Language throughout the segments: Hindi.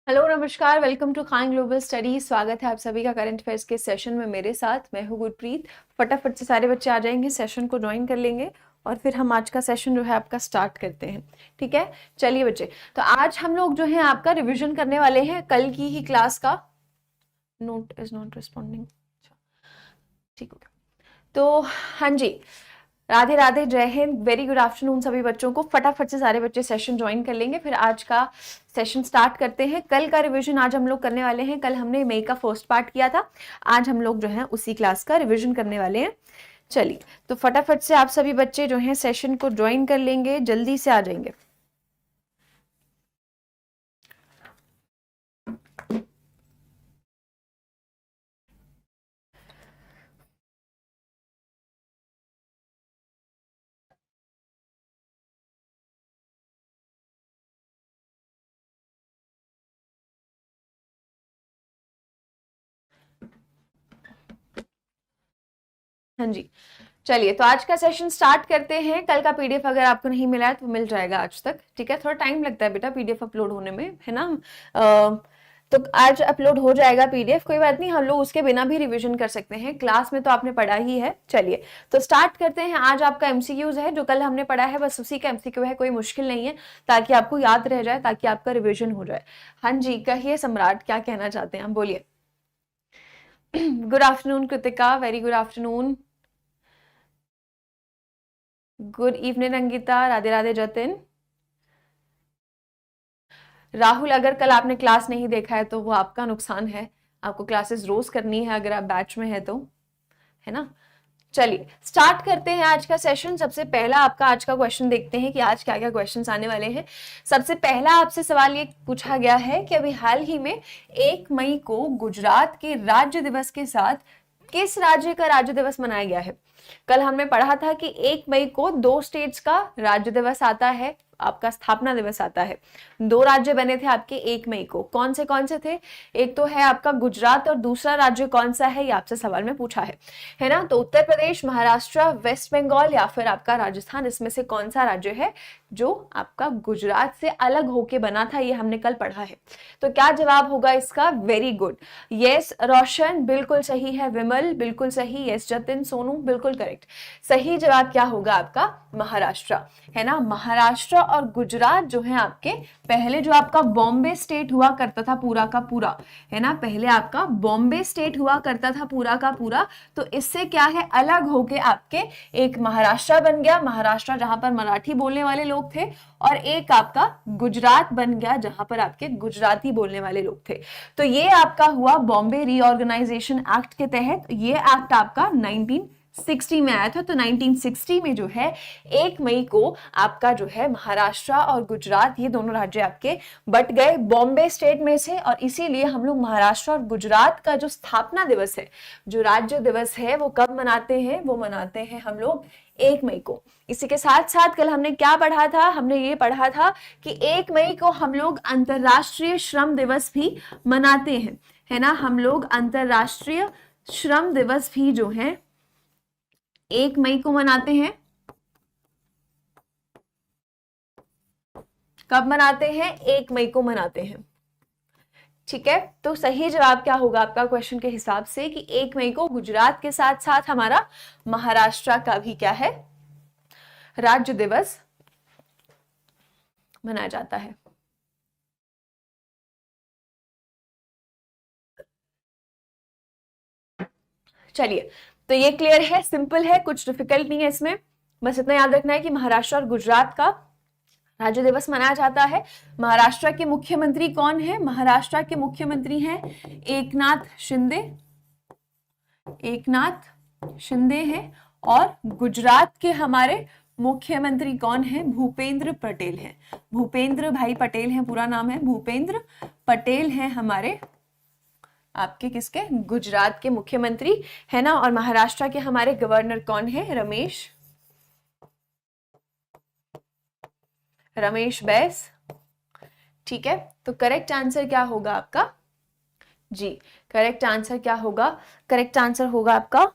हेलो नमस्कार, welcome to Khan global study. स्वागत है आप सभी का करंट अफेयर्स के सेशन में मेरे साथ। मैं हूँ गुरप्रीत। फटाफट से सारे बच्चे आ जाएंगे, सेशन को ज्वाइन कर लेंगे और फिर हम आज का सेशन जो है आपका स्टार्ट करते हैं। ठीक है, चलिए बच्चे। तो आज हम लोग जो है आपका रिविजन करने वाले हैं कल की ही क्लास का। Note is not responding. ठीक हो गया। तो हाँ जी, राधे राधे, जय हिंद, वेरी गुड आफ्टरनून सभी बच्चों को। फटाफट से सारे बच्चे सेशन ज्वाइन कर लेंगे, फिर आज का सेशन स्टार्ट करते हैं। कल का रिवीजन आज हम लोग करने वाले हैं। कल हमने मई का फर्स्ट पार्ट किया था, आज हम लोग जो है उसी क्लास का रिवीजन करने वाले हैं। चलिए, तो फटाफट से आप सभी बच्चे जो हैं सेशन को ज्वाइन कर लेंगे, जल्दी से आ जाएंगे। हाँ जी, चलिए तो आज का सेशन स्टार्ट करते हैं। कल का पीडीएफ अगर आपको नहीं मिला है तो मिल जाएगा आज तक। ठीक है, थोड़ा टाइम लगता है बेटा पीडीएफ अपलोड होने में, है ना। तो आज अपलोड हो जाएगा पीडीएफ, कोई बात नहीं, हम लोग उसके बिना भी रिवीजन कर सकते हैं। क्लास में तो आपने पढ़ा ही है। चलिए तो स्टार्ट करते हैं। आज आपका एमसीक्यूज है, जो कल हमने पढ़ा है बस उसी का एमसीक्यू है, कोई मुश्किल नहीं है, ताकि आपको याद रह जाए, ताकि आपका रिविजन हो जाए। हाँ जी, कहिए सम्राट, क्या कहना चाहते हैं आप, बोलिए। Good afternoon Kritika, very good afternoon. Good evening Ankita, Radhe Radhe Jatin. Rahul, अगर कल आपने क्लास नहीं देखा है तो वो आपका नुकसान है, आपको क्लासेस रोज करनी है अगर आप बैच में है तो, है ना। चलिए स्टार्ट करते हैं आज का सेशन। सबसे पहला आपका आज का क्वेश्चन देखते हैं कि आज क्या क्या क्वेश्चंस आने वाले हैं। सबसे पहला आपसे सवाल ये पूछा गया है कि अभी हाल ही में 1 मई को गुजरात के राज्य दिवस के साथ किस राज्य का राज्य दिवस मनाया गया है। कल हमने पढ़ा था कि 1 मई को 2 स्टेट्स का राज्य दिवस आता है, आपका स्थापना दिवस आता है। 2 राज्य बने थे आपके 1 मई को, कौन से थे। एक तो है आपका गुजरात और दूसरा राज्य कौन सा है, ये आपसे सवाल में पूछा है ना। तो उत्तर प्रदेश, महाराष्ट्र, वेस्ट बंगाल या फिर आपका राजस्थान, इसमें से कौन सा राज्य है जो आपका गुजरात से अलग होके बना था, ये हमने कल पढ़ा है। तो क्या जवाब होगा इसका, वेरी गुड, यस रोशन बिल्कुल सही है, विमल बिल्कुल सही, यस जतिन, सोनू बिल्कुल करेक्ट। सही जवाब क्या होगा आपका, महाराष्ट्र, है ना। महाराष्ट्र और गुजरात जो है आपके, पहले जो आपका बॉम्बे स्टेट हुआ करता था पूरा का पूरा, है ना, पहले आपका बॉम्बे स्टेट हुआ करता था पूरा का पूरा, तो इससे क्या है, अलग होके आपके एक महाराष्ट्र बन गया, महाराष्ट्र जहां पर मराठी बोलने वाले लोग थे, और एक आपका गुजरात बन गया जहां पर आपके गुजराती बोलने वाले लोग थे। तो ये आपका हुआ बॉम्बे रीऑर्गेनाइजेशन एक्ट के तहत। ये एक्ट आपका 1960 में आया था। तो 1960 में जो है 1 मई को आपका जो है महाराष्ट्र और गुजरात, ये दोनों राज्य आपके बट गए बॉम्बे स्टेट में से, और इसीलिए हम लोग महाराष्ट्र और गुजरात का जो स्थापना दिवस है, जो राज्य दिवस है, वो कब मनाते हैं, वो मनाते हैं हम लोग 1 मई को। इसी के साथ साथ कल हमने क्या पढ़ा था, हमने ये पढ़ा था कि 1 मई को हम लोग अंतरराष्ट्रीय श्रम दिवस भी मनाते हैं, है ना। हम लोग अंतरराष्ट्रीय श्रम दिवस भी जो है 1 मई को मनाते हैं। कब मनाते हैं, 1 मई को मनाते हैं। ठीक है, तो सही जवाब क्या होगा आपका क्वेश्चन के हिसाब से कि 1 मई को गुजरात के साथ साथ हमारा महाराष्ट्र का भी क्या है, राज्य दिवस मनाया जाता है। चलिए, तो ये क्लियर है, सिंपल है, कुछ डिफिकल्ट नहीं है इसमें। बस इतना याद रखना है कि महाराष्ट्र और गुजरात का राज्य दिवस मनाया जाता है। महाराष्ट्र के मुख्यमंत्री कौन है, महाराष्ट्र के मुख्यमंत्री हैं एकनाथ शिंदे, एकनाथ शिंदे हैं। और गुजरात के हमारे मुख्यमंत्री कौन है, भूपेंद्र पटेल हैं, भूपेंद्र भाई पटेल हैं, पूरा नाम है भूपेंद्र पटेल हैं हमारे आपके किसके, गुजरात के मुख्यमंत्री, है ना। और महाराष्ट्र के हमारे गवर्नर कौन है, रमेश बैस। ठीक है, तो करेक्ट आंसर क्या होगा आपका, जी करेक्ट आंसर क्या होगा, करेक्ट आंसर होगा आपका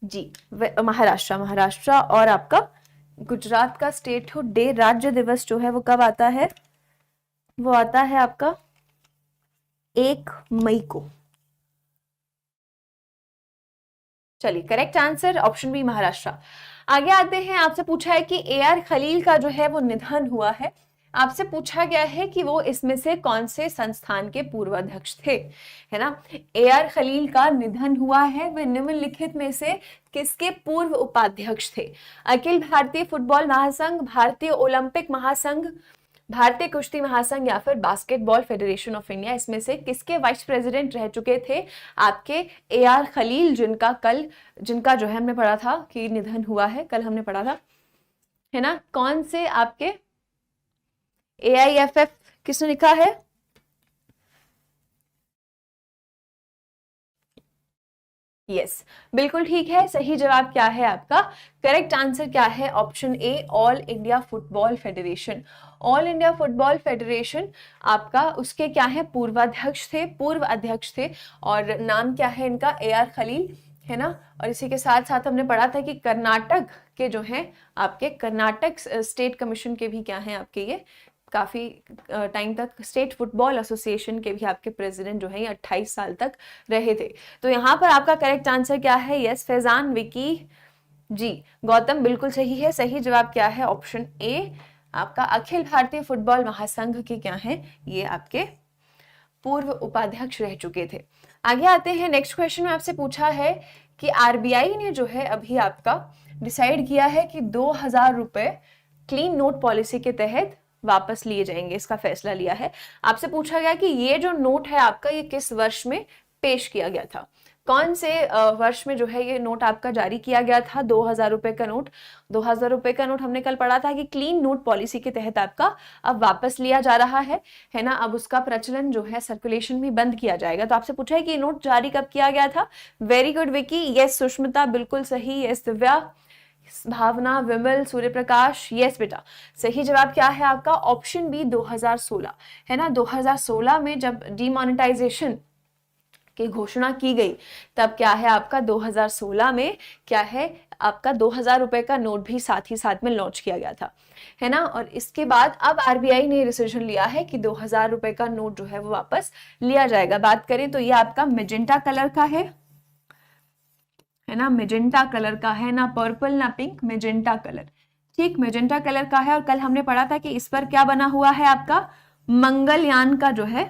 जी महाराष्ट्र, महाराष्ट्र। और आपका गुजरात का स्टेट डे राज्य दिवस जो है वो कब आता है, वो आता है आपका 1 मई को। चलिए correct answer option B Maharashtra. आगे आते हैं, आपसे पूछा है कि AR खलील का जो है वो निधन हुआ है। आपसे पूछा गया है कि वो इसमें से कौन से संस्थान के पूर्व अध्यक्ष थे, है ना। AR खलील का निधन हुआ है, वे निम्नलिखित में से किसके पूर्व उपाध्यक्ष थे? अखिल भारतीय फुटबॉल महासंघ, भारतीय ओलंपिक महासंघ, भारतीय कुश्ती महासंघ या फिर बास्केटबॉल फेडरेशन ऑफ इंडिया। इसमें से किसके वाइस प्रेसिडेंट रह चुके थे आपके AR खलील, जिनका जो है हमने पढ़ा था कि निधन हुआ है, कल हमने पढ़ा था, है ना। कौन से आपके AIFF किसने लिखा है? यस, बिल्कुल ठीक है। सही जवाब क्या है आपका? करेक्ट आंसर क्या है? Option A, all India football federation. All India football federation आपका उसके क्या है? पूर्वाध्यक्ष थे, पूर्व अध्यक्ष थे, और नाम क्या है इनका? AR खलील, है ना। और इसी के साथ साथ हमने पढ़ा था कि कर्नाटक के जो हैं आपके कर्नाटक स्टेट कमीशन के भी क्या हैं आपके ये काफी टाइम तक स्टेट फुटबॉल एसोसिएशन के भी आपके प्रेसिडेंट जो है ये 28 साल तक रहे थे। तो यहाँ पर आपका करेक्ट आंसर क्या है? यस फैजान, विकी जी, गौतम बिल्कुल सही है। सही जवाब क्या है? ऑप्शन ए, आपका अखिल भारतीय फुटबॉल महासंघ के क्या है ये आपके पूर्व उपाध्यक्ष रह चुके थे। आगे आते हैं, नेक्स्ट क्वेश्चन में आपसे पूछा है कि RBI ने जो है अभी आपका डिसाइड किया है कि 2000 रुपए क्लीन नोट पॉलिसी के तहत वापस लिए जाएंगे, इसका फैसला लिया है। आपसे पूछा गया कि ये जो नोट है आपका ये किस वर्ष में पेश किया गया था? कौन से वर्ष में जो है ये नोट आपका जारी किया गया था? 2000 रुपए का नोट। 2000 रुपए का नोट हमने कल पढ़ा था कि क्लीन नोट पॉलिसी के तहत आपका अब वापस लिया जा रहा है ना। अब उसका प्रचलन जो है सर्कुलेशन भी बंद किया जाएगा। तो आपसे पूछा है कि नोट जारी कब किया गया था? Very good Vicky, yes Sushmita बिल्कुल सही, यस दिव्या, भावना, विमल, सूर्य प्रकाश, यस बेटा। सही जवाब क्या है आपका? ऑप्शन बी 2016, है ना। 2016 में जब डीमोनेटाइजेशन की घोषणा की गई तब क्या है आपका 2016 में क्या है आपका 2000 रुपए का नोट भी साथ ही साथ में लॉन्च किया गया था, है ना। और इसके बाद अब RBI ने डिसीजन लिया है कि 2000 रुपए का नोट जो है वो वापस लिया जाएगा। बात करें तो ये आपका मेजेंटा कलर का है ना, मेजेंटा कलर का है ना, पर्पल ना पिंक, मेजेंटा कलर, ठीक मेजेंटा कलर का है। और कल हमने पढ़ा था कि इस पर क्या बना हुआ है आपका? मंगलयान का जो है,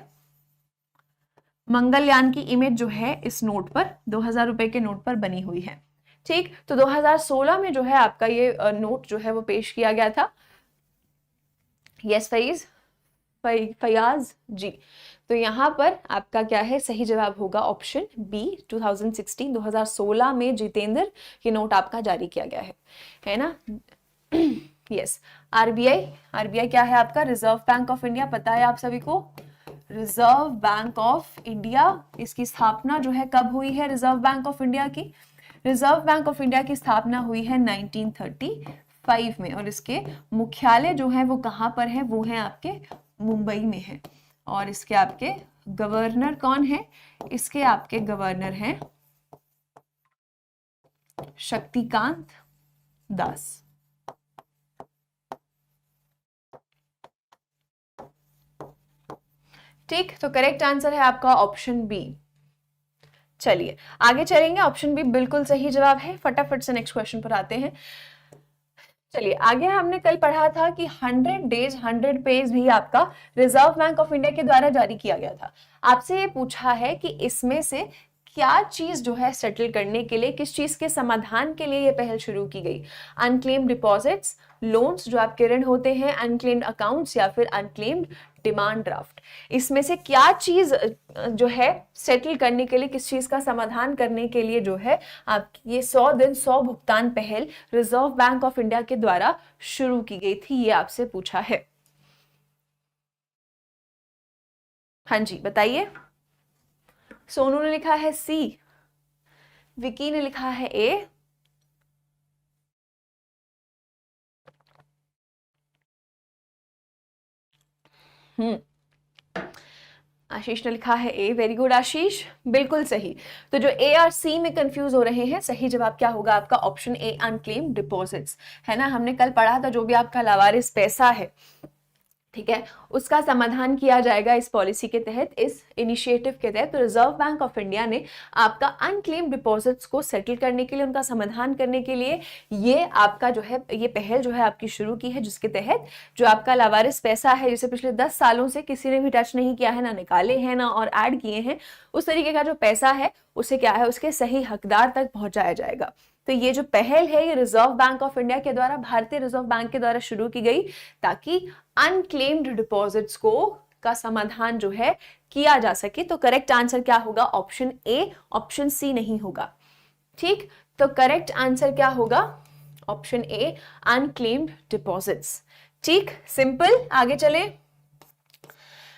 मंगलयान की इमेज जो है इस नोट पर 2000 रुपए के नोट पर बनी हुई है, ठीक। तो 2016 में जो है आपका ये नोट जो है वो पेश किया गया था। यस फयाज जी। तो यहाँ पर आपका क्या है? सही जवाब होगा ऑप्शन बी 2016 में जितेंद्र ये नोट आपका जारी किया गया है ना। यस आरबीआई क्या है आपका? रिजर्व बैंक ऑफ इंडिया, पता है आप सभी को, रिजर्व बैंक ऑफ इंडिया। इसकी स्थापना जो है कब हुई है रिजर्व बैंक ऑफ इंडिया की? रिजर्व बैंक ऑफ इंडिया की स्थापना हुई है 1935 में, और इसके मुख्यालय जो है वो कहाँ पर है? वो है आपके मुंबई में है। और इसके आपके गवर्नर कौन है? इसके आपके गवर्नर हैं शक्तिकांत दास। ठीक, तो करेक्ट आंसर है आपका ऑप्शन बी। चलिए आगे चलेंगे, ऑप्शन बी बिल्कुल सही जवाब है। फटाफट से नेक्स्ट क्वेश्चन पर आते हैं। चलिए आगे हमने कल पढ़ा था कि 100 डेज 100 पेज भी आपका रिजर्व बैंक ऑफ इंडिया के द्वारा जारी किया गया था। आपसे ये पूछा है कि इसमें से क्या चीज जो है सेटल करने के लिए, किस चीज के समाधान के लिए ये पहल शुरू की गई? अनक्लेम्ड डिपॉजिट्स, लोन्स जो आपके ऋण होते हैं, अनक्लेम्ड अकाउंट्स, या फिर अनक्लेम्ड डिमांड ड्राफ्ट। इसमें से क्या चीज जो है सेटल करने के लिए, किस चीज का समाधान करने के लिए जो है आप ये 100 दिन 100 भुगतान पहल रिजर्व बैंक ऑफ इंडिया के द्वारा शुरू की गई थी? ये आपसे पूछा है। हाँ जी बताइए। सोनू ने लिखा है सी, विकी ने लिखा है ए, आशीष ने लिखा है ए। वेरी गुड आशीष, बिल्कुल सही। तो जो ए और सी में कंफ्यूज हो रहे हैं, सही जवाब क्या होगा आपका? ऑप्शन ए अनक्लेम्ड डिपॉजिट्स, है ना। हमने कल पढ़ा था जो भी आपका लावारिस पैसा है, ठीक है, उसका समाधान किया जाएगा इस पॉलिसी के तहत, इस इनिशिएटिव के तहत। तो रिजर्व बैंक ऑफ इंडिया ने आपका अनक्लेम्ड डिपॉजिट्स को सेटल करने के लिए, उनका समाधान करने के लिए ये आपका जो है ये पहल जो है आपकी शुरू की है, जिसके तहत जो आपका लावारिस पैसा है, जिसे पिछले 10 सालों से किसी ने भी टच नहीं किया है, ना निकाले हैं ना और ऐड किए हैं, उस तरीके का जो पैसा है उसे क्या है, उसके सही हकदार तक पहुंचाया जाएगा। तो ये जो पहल है ये रिजर्व बैंक ऑफ इंडिया के द्वारा, भारतीय रिजर्व बैंक के द्वारा शुरू की गई, ताकि अनक्लेम्ड डिपॉजिट्स को का समाधान जो है किया जा सके। तो करेक्ट आंसर क्या होगा, ऑप्शन ए, ऑप्शन सी नहीं होगा। ठीक, तो करेक्ट आंसर क्या होगा, ऑप्शन ए, अनक्लेम्ड डिपॉजिट्स। ठीक, सिंपल। आगे चले,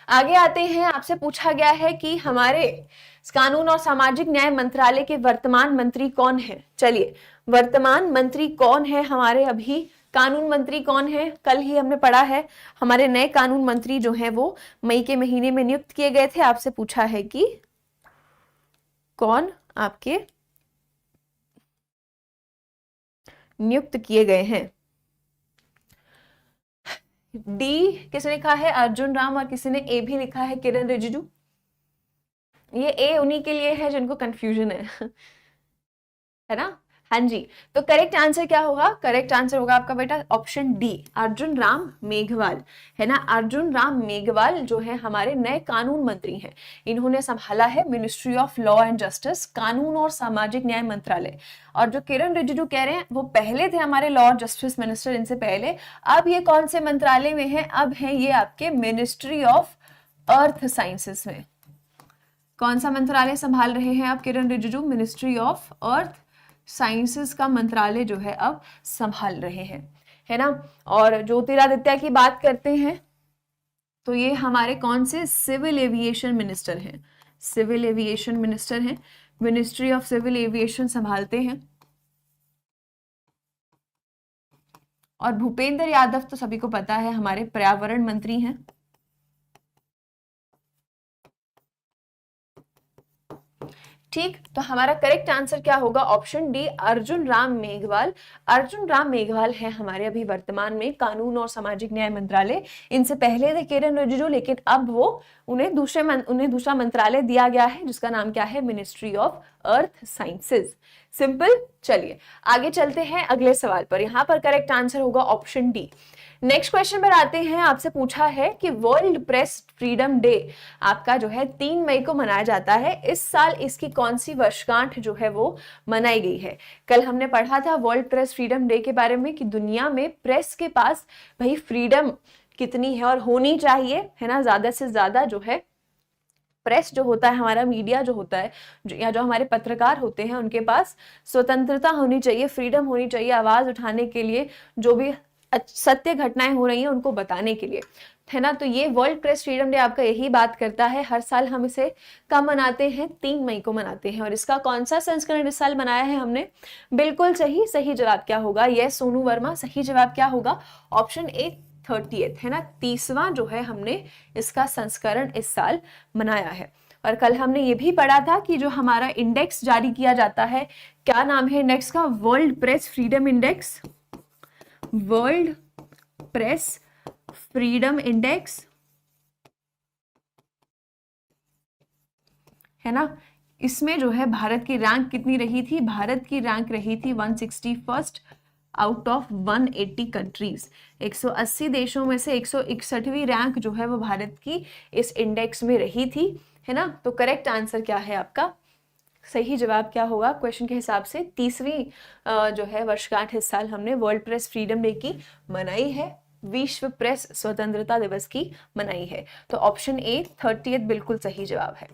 आगे आते हैं। आपसे पूछा गया है कि हमारे कानून और सामाजिक न्याय मंत्रालय के वर्तमान मंत्री कौन है। चलिए, वर्तमान मंत्री कौन है हमारे, अभी कानून मंत्री कौन है, कल ही हमने पढ़ा है, हमारे नए कानून मंत्री जो है वो मई के महीने में नियुक्त किए गए थे। आपसे पूछा है कि कौन आपके नियुक्त किए गए हैं। डी किसने लिखा है, अर्जुन राम, और किसी ने ए भी लिखा है, किरण रिजिजू। ये ए उन्हीं के लिए है जिनको कंफ्यूजन है ना। हाँ जी, तो करेक्ट आंसर क्या होगा, करेक्ट आंसर होगा आपका बेटा ऑप्शन डी, अर्जुन राम मेघवाल, है ना। अर्जुन राम मेघवाल जो है हमारे नए कानून मंत्री हैं, इन्होंने संभाला है ministry of law and justice, कानून और सामाजिक न्याय मंत्रालय। और जो किरण रिजिजू कह रहे हैं वो पहले थे हमारे लॉ और जस्टिस मिनिस्टर, इनसे पहले। अब ये कौन से मंत्रालय में है, अब है ये आपके मिनिस्ट्री ऑफ अर्थ साइंसेस में। कौन सा मंत्रालय संभाल रहे हैं आप Kiren Rijiju, Ministry of Earth Sciences का मंत्रालय जो है अब संभाल रहे हैं, है ना। और ज्योतिरादित्य की बात करते हैं तो ये हमारे कौन से, सिविल एविएशन मिनिस्टर हैं, सिविल एविएशन मिनिस्टर हैं, मिनिस्ट्री ऑफ सिविल एविएशन संभालते हैं। और भूपेंद्र यादव तो सभी को पता है हमारे पर्यावरण मंत्री हैं। ठीक, तो हमारा करेक्ट आंसर क्या होगा, ऑप्शन डी, अर्जुन राम मेघवाल। अर्जुन राम मेघवाल है हमारे अभी वर्तमान में कानून और सामाजिक न्याय मंत्रालय। इनसे पहले थे किरण रिजिजू, लेकिन अब वो उन्हें दूसरा मंत्रालय दिया गया है, जिसका नाम क्या है, ministry of earth sciences. Simple. चलिए आगे चलते हैं अगले सवाल पर, यहां पर करेक्ट आंसर होगा ऑप्शन डी। नेक्स्ट क्वेश्चन पर आते हैं। आपसे पूछा है कि वर्ल्ड प्रेस फ्रीडम डे आपका जो है 3 मई को मनाया जाता है। इस साल इसकी कौन सी वर्षगांठ जो है वो मनाई गई है। कल हमने पढ़ा था वर्ल्ड प्रेस फ्रीडम डे के बारे में कि दुनिया में प्रेस के पास भाई फ्रीडम कितनी है और होनी चाहिए, है ना, ज्यादा से ज्यादा जो है प्रेस जो होता है, हमारा मीडिया जो होता है, या जो हमारे पत्रकार होते हैं, उनके पास स्वतंत्रता होनी चाहिए, फ्रीडम होनी चाहिए आवाज उठाने के लिए, जो भी सत्य घटनाएं हो रही हैं उनको बताने के लिए, है ना। तो ये वर्ल्ड प्रेस फ्रीडम डे आपका यही बात करता है। हर साल हम इसे कब मनाते हैं, 3 मई को मनाते हैं। और इसका कौन सा संस्करण इस साल मनाया है हमने, बिल्कुल सही, सही जवाब क्या होगा, यस सोनू वर्मा, सही जवाब क्या होगा, ऑप्शन ए 30th, है ना, 30वां जो है हमने इसका संस्करण इस साल मनाया है। और कल हमने ये भी पढ़ा था कि जो हमारा इंडेक्स जारी किया जाता है, क्या नाम है इंडेक्स का, world press freedom index, world press freedom index, है ना। इसमें जो है भारत की रैंक कितनी रही थी, भारत की रैंक रही थी 161st आउट ऑफ 180 कंट्रीज। 180 देशों में से 161वीं रैंक जो है वो भारत की इस इंडेक्स में रही थी, है ना। तो करेक्ट आंसर क्या है आपका, सही जवाब क्या होगा क्वेश्चन के हिसाब से, 30वीं जो है वर्षगांठ इस साल हमने वर्ल्ड प्रेस फ्रीडम डे की मनाई है, विश्व प्रेस स्वतंत्रता दिवस की मनाई है। तो ऑप्शन ए 30th बिल्कुल सही जवाब है।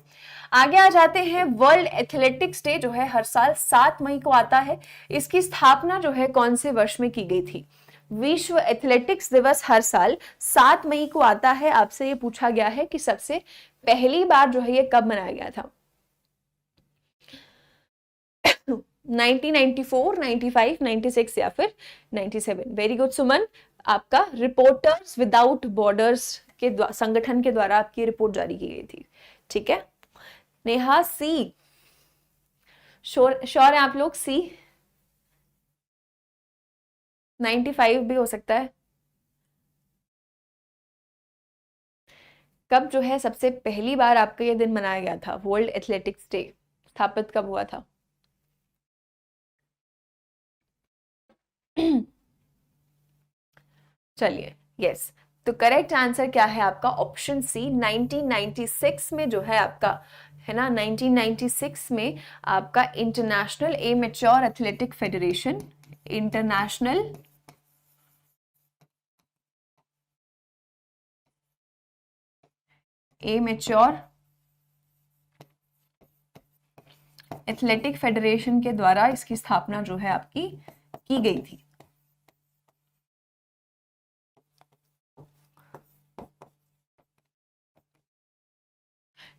आगे आ जाते हैं। वर्ल्ड एथलेटिक्स डे जो है हर साल 7 मई को आता है। इसकी स्थापना जो है कौन से वर्ष में की गई थी। विश्व एथलेटिक्स दिवस हर साल 7 मई को आता है। आपसे ये पूछा गया है कि सबसे पहली बार जो है ये कब मनाया गया था। 1994, 95, 96 या फिर 97। वेरी गुड सुमन, आपका रिपोर्टर्स विदाउट बॉर्डर्स के संगठन के द्वारा आपकी रिपोर्ट जारी की गई थी। ठीक है, नेहा सी, श्योर है आप लोग, सी 95 भी हो सकता है। कब जो है सबसे पहली बार आपका ये दिन मनाया गया था? वर्ल्ड एथलेटिक्स डे स्थापित कब हुआ था? चलिए, यस, तो करेक्ट आंसर क्या है आपका? ऑप्शन सी, 1996 में जो है आपका, है ना, 1996 में आपका international amateur athletic federation, international amateur athletic federation के द्वारा इसकी स्थापना जो है आपकी की गई थी।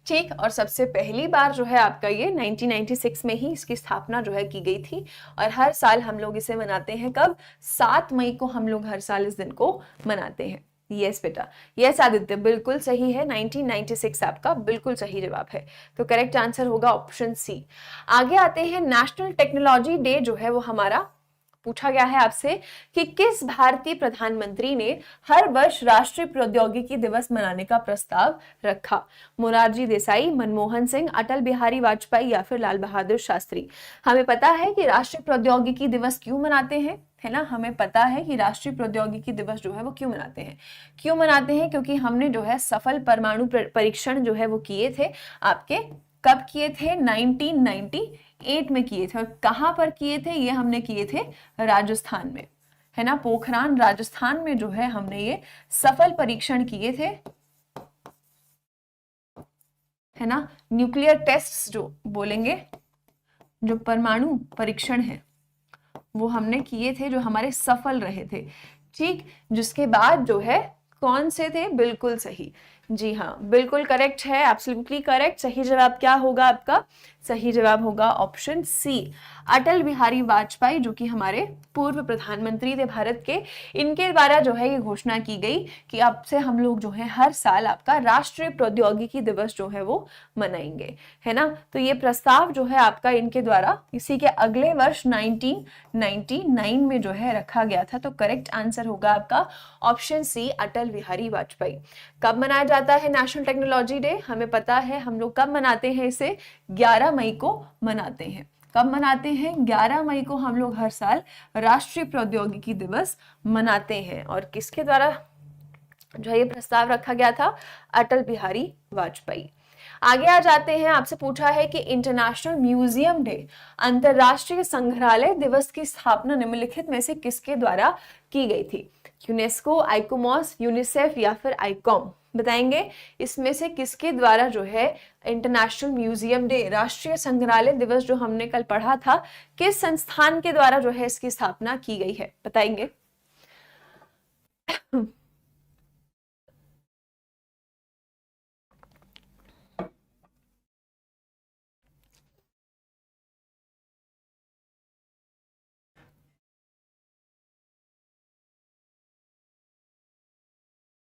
ठीक, और सबसे पहली बार जो है आपका ये 1996 में ही इसकी स्थापना जो है की गई थी, और हर साल हम लोग इसे मनाते हैं कब? 7 मई को हम लोग हर साल इस दिन को मनाते हैं। यस बेटा, यस आदित्य, बिल्कुल सही है, 1996 आपका बिल्कुल सही जवाब है। तो करेक्ट आंसर होगा ऑप्शन सी। आगे आते हैं, नेशनल टेक्नोलॉजी डे जो है वो हमारा पूछा गया है आपसे कि किस भारतीय प्रधानमंत्री ने हर वर्ष राष्ट्रीय प्रौद्योगिकी दिवस मनाने का प्रस्ताव रखा? मोरारजी देसाई, मनमोहन सिंह, अटल बिहारी वाजपेयी या फिर लाल बहादुर शास्त्री? हमें पता है कि राष्ट्रीय प्रौद्योगिकी दिवस क्यों मनाते हैं, है ना, हमें पता है कि राष्ट्रीय प्रौद्योगिकी दिवस जो है वो क्यों मनाते हैं। क्यों मनाते हैं? क्योंकि हमने जो है सफल परमाणु परीक्षण जो है वो किए थे। आपके कब किए थे? 1998 में किए थे। और कहां पर किए थे? ये हमने किए थे राजस्थान में, है ना, पोखरान राजस्थान में जो है हमने ये सफल परीक्षण किए थे, है ना। न्यूक्लियर टेस्ट्स जो बोलेंगे, जो परमाणु परीक्षण है वो हमने किए थे, जो हमारे सफल रहे थे। ठीक, जिसके बाद जो है कौन से थे? बिल्कुल सही, जी हाँ, बिल्कुल करेक्ट है, एब्सोल्युटली करेक्ट। सही जवाब क्या होगा आपका? सही जवाब होगा ऑप्शन सी, अटल बिहारी वाजपेयी, जो कि हमारे पूर्व प्रधानमंत्री थे भारत के। इनके द्वारा जो है ये घोषणा की गई कि अब से हम लोग जो है हर साल आपका राष्ट्रीय प्रौद्योगिकी दिवस जो है वो मनाएंगे, है ना। तो ये प्रस्ताव जो है आपका इनके द्वारा इसी के अगले वर्ष 1999 में जो है रखा गया था। तो करेक्ट आंसर होगा आपका ऑप्शन सी, अटल बिहारी वाजपेयी। कब मनाया जाता है नेशनल टेक्नोलॉजी डे? हमें पता है, हम लोग कब मनाते हैं इसे? 11 मई को मनाते हैं। कब मनाते हैं? 11 मई को हम लोग हर साल राष्ट्रीय प्रौद्योगिकी दिवस मनाते हैं। और किसके द्वारा जो है ये प्रस्ताव रखा गया था? अटल बिहारी वाजपेयी। आगे आ जाते हैं, आपसे पूछा है कि इंटरनेशनल म्यूजियम डे, अंतरराष्ट्रीय संग्रहालय दिवस की स्थापना निम्नलिखित में से किसके द्वारा की गई थी? यूनेस्को, आइकोमॉस, यूनिसेफ या फिर आइकॉम? बताएंगे इसमें से किसके द्वारा जो है इंटरनेशनल म्यूजियम डे, राष्ट्रीय संग्रहालय दिवस जो हमने कल पढ़ा था, किस संस्थान के द्वारा जो है इसकी स्थापना की गई है? बताएंगे।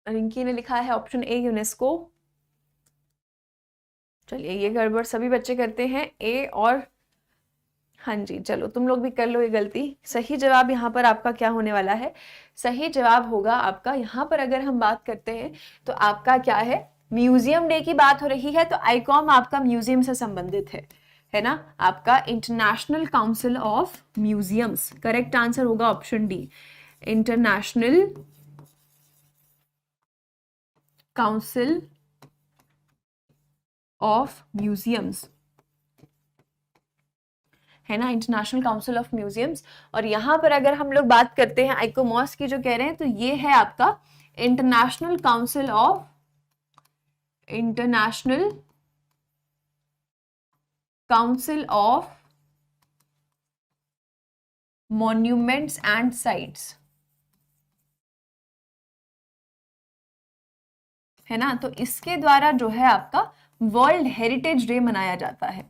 रिंकी ने लिखा है ऑप्शन ए, यूनेस्को। चलिए, ये गड़बड़ सभी बच्चे करते हैं, ए और, हाँ जी, चलो तुम लोग भी कर लो ये गलती। सही जवाब यहाँ पर आपका क्या होने वाला है? सही जवाब होगा आपका, यहाँ पर अगर हम बात करते हैं तो आपका क्या है, म्यूजियम डे की बात हो रही है, तो आईकॉम आपका म्यूजियम से संबंधित है ना, आपका International Council of Museums. Correct answer होगा option D, International Council of Museums, है ना, इंटरनेशनल काउंसिल ऑफ म्यूजियम्स। और यहां पर अगर हम लोग बात करते हैं आइकोमॉस की जो कह रहे हैं, तो ये है आपका International Council of monuments and sites, है ना। तो इसके द्वारा जो है आपका वर्ल्ड हेरिटेज डे मनाया जाता है।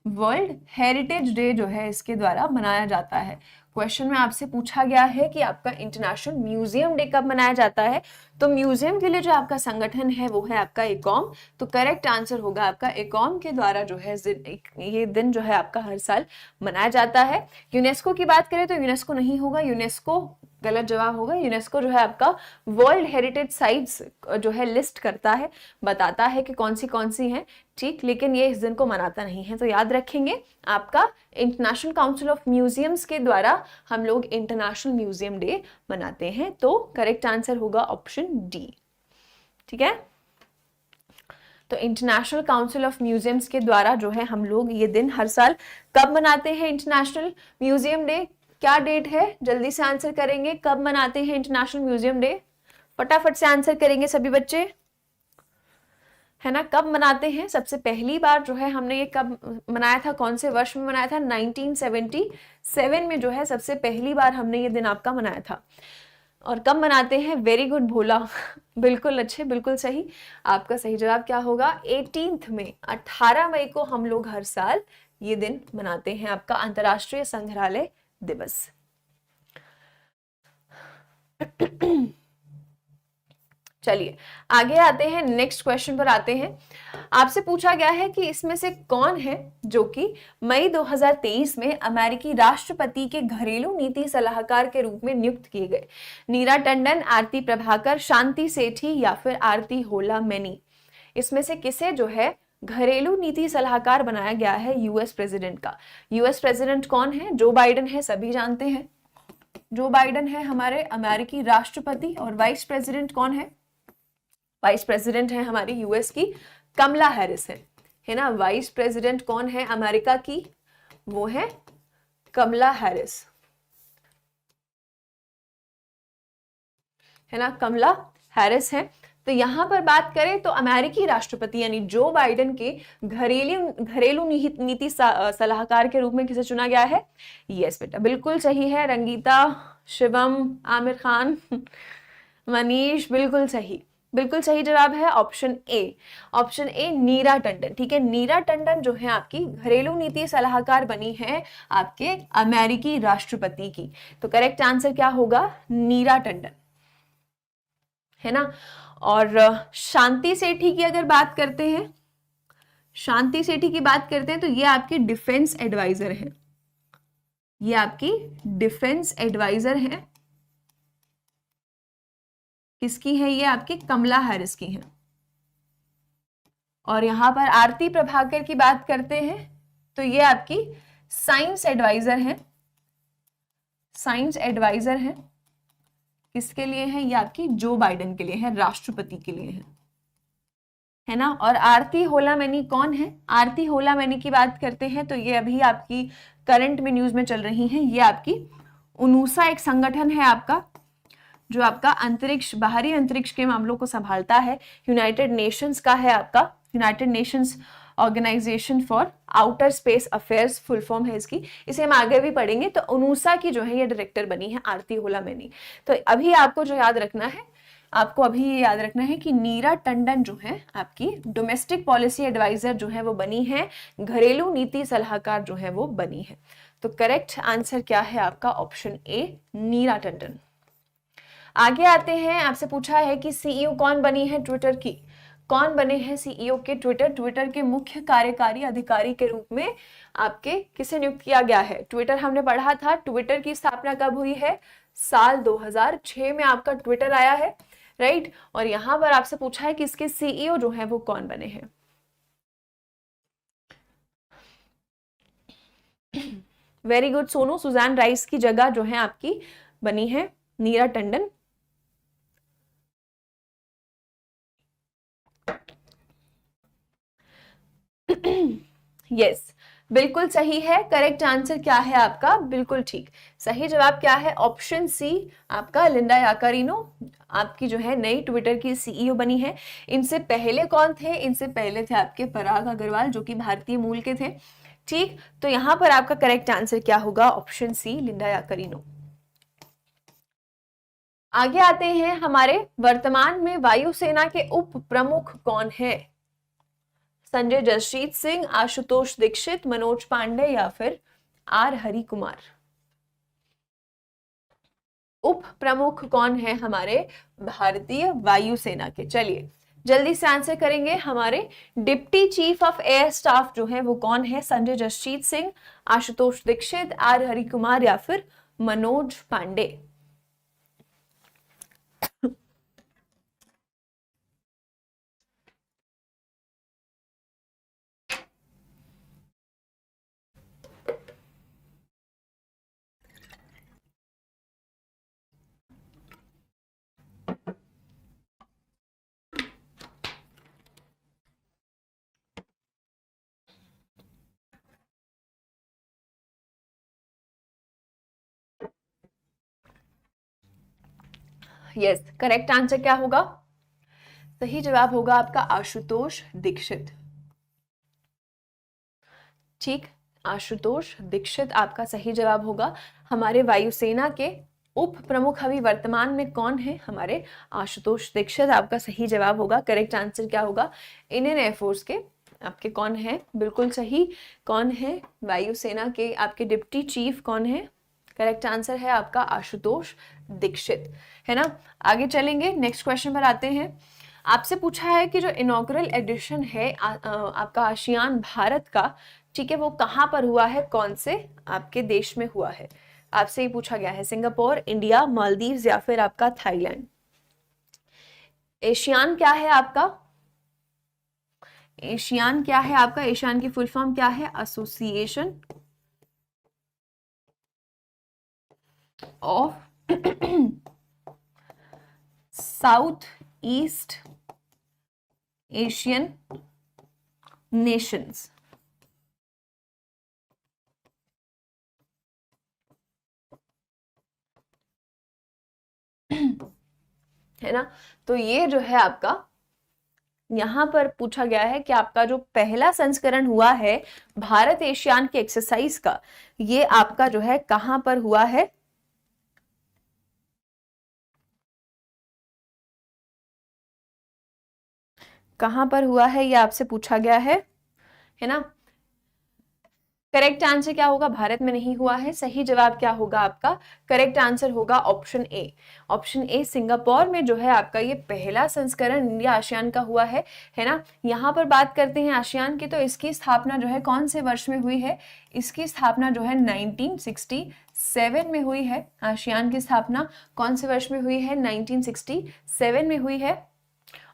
वर्ल्ड हेरिटेज डे जो है इसके द्वारा मनाया जाता है। क्वेश्चन में आपसे पूछा गया है कि आपका इंटरनेशनल म्यूजियम डे कब मनाया जाता है, तो म्यूजियम के लिए जो आपका संगठन है वो है आपका एकॉम। तो करेक्ट आंसर होगा आपका एकॉम के द्वारा जो है ये दिन जो है आपका हर साल मनाया जाता है। यूनेस्को की बात करें तो यूनेस्को नहीं होगा, यूनेस्को गलत जवाब होगा। यूनेस्को जो है आपका वर्ल्ड हेरिटेज साइट्स जो है लिस्ट करता है, बताता है कि कौन सी हैं, ठीक, लेकिन ये इस दिन को मनाता नहीं है। तो याद रखेंगे आपका इंटरनेशनल काउंसिल ऑफ म्यूजियम्स के द्वारा हम लोग इंटरनेशनल म्यूजियम डे मनाते हैं। तो करेक्ट आंसर होगा ऑप्शन डी, ठीक है। तो इंटरनेशनल काउंसिल ऑफ म्यूजियम्स के द्वारा जो है हम लोग ये दिन हर साल कब मनाते हैं, इंटरनेशनल म्यूजियम डे, क्या डेट है, जल्दी से आंसर करेंगे, कब मनाते हैं इंटरनेशनल म्यूजियम डे, फटाफट से आंसर करेंगे सभी बच्चे, है ना। कब मनाते हैं, सबसे पहली बार जो है हमने ये कब मनाया था, कौन से वर्ष में मनाया था, 1977 में जो है सबसे पहली बार हमने ये दिन आपका मनाया था। और कब मनाते हैं, वेरी गुड भोला, बिल्कुल अच्छे, बिल्कुल सही। आपका सही जवाब क्या होगा, 18 मई, 18 मई को हम लोग हर साल ये दिन मनाते हैं, आपका अंतर्राष्ट्रीय संग्रहालय दिवस। चलिए आगे आते हैं, नेक्स्ट क्वेश्चन पर आते हैं। आपसे पूछा गया है कि इसमें से कौन है जो कि मई 2023 में अमेरिकी राष्ट्रपति के घरेलू नीति सलाहकार के रूप में नियुक्त किए गए। नीरा टंडन, आरती प्रभाकर, शांति सेठी या फिर आरती होला मैनी। इसमें से किसे जो है घरेलू नीति सलाहकार बनाया गया है यूएस प्रेसिडेंट का। यूएस प्रेसिडेंट कौन है, जो बाइडेन है, सभी जानते हैं, जो बाइडेन है हमारे अमेरिकी राष्ट्रपति। और वाइस प्रेसिडेंट कौन है, वाइस प्रेसिडेंट है हमारी यूएस की कमला हैरिस है ना। वाइस प्रेसिडेंट कौन है अमेरिका की, वो है कमला हैरिस, है ना, कमला हैरिस है। तो यहां पर बात करें तो अमेरिकी राष्ट्रपति यानी जो बाइडेन के घरेलू नीति सलाहकार के रूप में किसे चुना गया है, यस बेटा बिल्कुल सही है, रंगीता, शिवम, आमिर खान, मनीष, बिल्कुल सही, बिल्कुल सही जवाब है ऑप्शन ए, ऑप्शन ए नीरा टंडन, ठीक है। नीरा टंडन जो है आपकी घरेलू नीति सलाहकार बनी है आपके अमेरिकी राष्ट्रपति की। तो करेक्ट आंसर क्या होगा, नीरा टंडन, है ना। और शांति सेठी की अगर बात करते हैं, शांति सेठी की बात करते हैं तो ये आपकी डिफेंस एडवाइजर है, ये आपकी डिफेंस एडवाइजर है, किसकी है, ये आपकी कमला हैरिस की है। और यहां पर आरती प्रभाकर की बात करते हैं तो ये आपकी साइंस एडवाइजर है, साइंस एडवाइजर है, किसके लिए है, ये आपकी जो बाइडेन के लिए है, राष्ट्रपति के लिए है ना। और आरती होला मैनी कौन है, आरती होला मैनी की बात करते हैं तो ये अभी आपकी करंट में न्यूज में चल रही है, ये आपकी उनूसा एक संगठन है आपका जो आपका अंतरिक्ष, बाहरी अंतरिक्ष के मामलों को संभालता है, यूनाइटेड नेशंस का है आपका, United Nations Organisation for Outer Space Affairs full form है इसकी, इसे हम आगे भी पढ़ेंगे। तो उनूसा की जो है ये डायरेक्टर बनी है आरती होला मैनी। तो अभी आपको जो याद रखना है, आपको अभी ये याद रखना है कि नीरा टंडन जो है आपकी डोमेस्टिक पॉलिसी एडवाइजर जो है वो बनी है, घरेलू नीति सलाहकार जो है वो बनी है। तो करेक्ट आंसर क्या है आपका ऑप्शन ए, नीरा टंडन। आगे आते हैं, आपसे पूछा है कि सीईओ कौन बनी है ट्विटर की, कौन बने हैं सीईओ के ट्विटर के मुख्य कार्यकारी अधिकारी के रूप में आपके किसे नियुक्त किया गया है। ट्विटर हमने पढ़ा था, ट्विटर की स्थापना कब हुई है, साल 2006 में आपका ट्विटर आया है, राइट। और यहां पर आपसे पूछा है कि इसके सीईओ जो है वो कौन बने हैं। Very good Sonu, Susan Rice की जगह जो है आपकी बनी है नीरा टंडन। यस बिल्कुल सही है, करेक्ट आंसर क्या है आपका, बिल्कुल ठीक, सही जवाब क्या है ऑप्शन सी, आपका लिंडा याकारिनो आपकी जो है नई ट्विटर की सीईओ बनी है। इनसे पहले कौन थे, इनसे पहले थे आपके पराग अग्रवाल जो कि भारतीय मूल के थे, ठीक। तो यहां पर आपका करेक्ट आंसर क्या होगा, ऑप्शन सी, लिंडा याकारिनो। आगे आते हैं, हमारे वर्तमान में वायुसेना के उप प्रमुख कौन है, संजय जसजीत सिंह, आशुतोष दीक्षित, मनोज पांडे या फिर आर हरि कुमार। उप प्रमुख कौन है हमारे भारतीय वायुसेना के, चलिए जल्दी से आंसर करेंगे। हमारे deputy chief of air staff जो है वो कौन है, संजय जसजीत सिंह, आशुतोष दीक्षित, आर हरि कुमार या फिर Manoj Pande. Yes, correct answer क्या होगा? सही जवाब होगा आपका आशुतोष दीक्षित। ठीक, आशुतोष दीक्षित आपका सही जवाब होगा। हमारे वायुसेना के उप प्रमुख अभी वर्तमान में कौन है? हमारे आशुतोष दीक्षित आपका सही जवाब होगा। करेक्ट आंसर क्या होगा? इंडियन एयरफोर्स के आपके कौन है? बिल्कुल सही, कौन है? वायुसेना के आपके डिप्टी चीफ कौन है? करेक्ट आंसर है आपका आशुतोष दीक्षित, है ना। आगे चलेंगे, नेक्स्ट क्वेश्चन पर आते हैं। आपसे पूछा है कि जो इनॉग्रल एडिशन है आपका आसियान भारत का, ठीक है, वो कहाँ पर हुआ है, कौन से आपके देश में हुआ है? आपसे ही पूछा गया है, सिंगापुर, इंडिया, मालदीव्स या फिर आपका थाईलैंड। एशियान क्या है आपका? एशियान क्या है आपका? एशियान की फुल फॉर्म क्या है? Association of south east Asian Nations. है ना। तो ये जो है आपका यहां पर पूछा गया है कि आपका जो पहला संस्करण हुआ है भारत एशियान की एक्सरसाइज का, ये आपका जो है कहां पर हुआ है? कहां पर हुआ है ये आपसे पूछा गया है ना। करेक्ट आंसर क्या होगा? भारत में नहीं हुआ है। सही जवाब क्या होगा आपका? करेक्ट आंसर होगा option A. Option A, Singapore में जो है आपका ये पहला संस्करण इंडिया आसियान का हुआ है ना। यहाँ पर बात करते हैं आसियान की, तो इसकी स्थापना जो है कौन से वर्ष में हुई है? इसकी स्थापना जो है 1967 में हुई है। आसियान की स्थापना कौन से वर्ष में हुई है? 1967 में हुई है।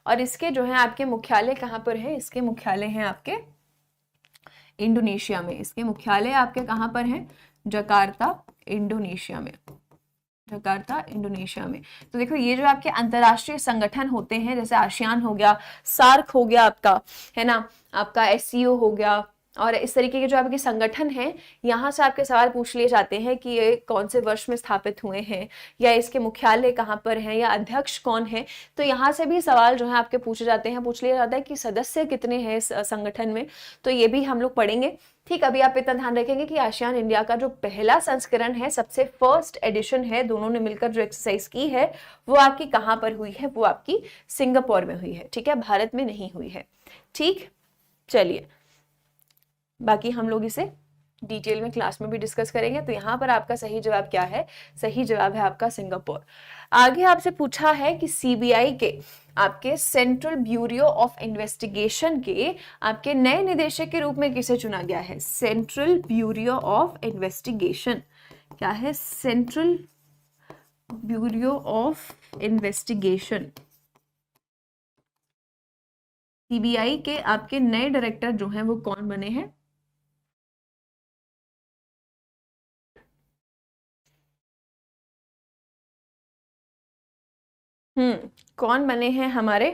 और इसके जो है आपके मुख्यालय कहाँ पर है? इसके मुख्यालय हैं आपके इंडोनेशिया में। इसके मुख्यालय आपके कहाँ पर हैं? जकार्ता, इंडोनेशिया में। जकार्ता, इंडोनेशिया में। तो देखो, ये जो आपके अंतरराष्ट्रीय संगठन होते हैं, जैसे आसियान हो गया, सार्क हो गया आपका, है ना, आपका एससीओ हो गया, और इस तरीके के जो आपके संगठन हैं, यहाँ से आपके सवाल पूछ लिए जाते हैं कि ये कौन से वर्ष में स्थापित हुए हैं, या इसके मुख्यालय कहाँ पर हैं, या अध्यक्ष कौन है। तो यहाँ से भी सवाल जो है आपके पूछे जाते हैं, पूछ लिया जाता है कि सदस्य कितने हैं इस संगठन में। तो ये भी हम लोग पढ़ेंगे। ठीक, अभी आप इतना ध्यान रखेंगे कि आसियान इंडिया का जो पहला संस्करण है, सबसे फर्स्ट एडिशन है, दोनों ने मिलकर जो एक्सरसाइज की है, वो आपकी कहाँ पर हुई है? वो आपकी सिंगापुर में हुई है। ठीक है, भारत में नहीं हुई है। ठीक, चलिए, बाकी हम लोग इसे डिटेल में क्लास में भी डिस्कस करेंगे। तो यहाँ पर आपका सही जवाब क्या है? सही जवाब है आपका सिंगापुर। आगे आपसे पूछा है कि सीबीआई के आपके सेंट्रल ब्यूरो ऑफ इन्वेस्टिगेशन के आपके नए निदेशक के रूप में किसे चुना गया है? सेंट्रल ब्यूरो ऑफ इन्वेस्टिगेशन क्या है? Central bureau of investigation, CBI के आपके नए डायरेक्टर जो हैं वो कौन बने हैं? कौन बने हैं हमारे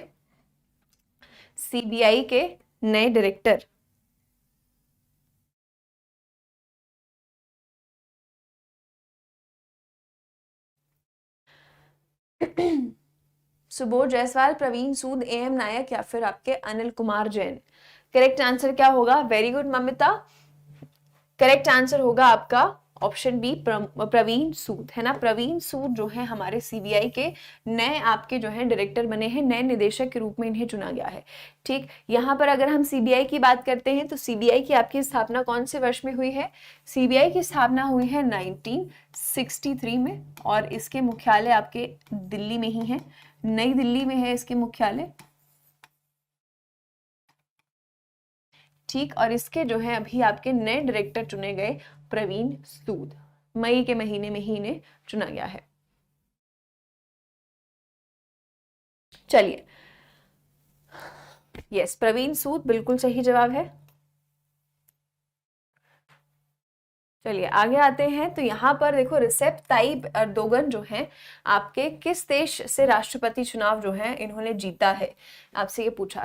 सीबीआई के नए डायरेक्टर? सुबोध जायसवाल, प्रवीण सूद, एएम नायक या फिर आपके अनिल कुमार जैन। करेक्ट आंसर क्या होगा? Very good Mamita, correct answer होगा आपका ऑप्शन बी, प्रवीण सूद, है ना। प्रवीण सूद जो है हमारे सीबीआई के नए आपके जो है डायरेक्टर बने हैं, नए निदेशक के रूप में इन्हें चुना गया है। ठीक, यहाँ पर अगर हम सीबीआई की बात करते हैं तो सीबीआई की आपकी स्थापना कौन से वर्ष में हुई है? सीबीआई की स्थापना हुई है 1963 में, और इसके मुख्यालय आपके दिल्ली में ही है, नई दिल्ली में है इसके मुख्यालय। ठीक, और इसके जो है अभी आपके नए डायरेक्टर चुने गए प्रवीण सूद, मई के महीने में ही इन्हें चुना गया है। चलिए, यस, प्रवीण सूद बिल्कुल सही जवाब है। चलिए आगे आते हैं। तो यहाँ पर देखो, रिसेप ताइप एर्दोगन जो है आपके किस देश से राष्ट्रपति चुनाव जो है इन्होंने जीता है? आपसे ये पूछा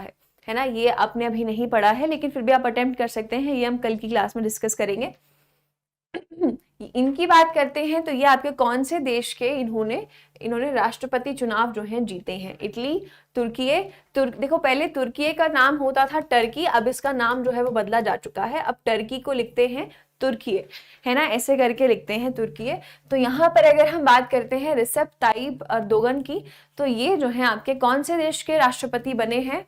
है ना। ये आपने अभी नहीं पढ़ा है, लेकिन फिर भी आप अटेम्प्ट कर सकते हैं, ये हम कल की क्लास में डिस्कस करेंगे। इनकी बात करते हैं तो ये आपके कौन से देश के इन्होंने राष्ट्रपति चुनाव जो है जीते हैं? इटली, देखो पहले तुर्की का नाम होता था टर्की, अब इसका नाम जो है वो बदला जा चुका है, अब टर्की को लिखते हैं तुर्की, है ना, ऐसे करके लिखते हैं तुर्की। तो यहाँ पर अगर हम बात करते हैं रिसेप ताइप अर्दोगन की, तो ये जो है आपके कौन से देश के राष्ट्रपति बने हैं?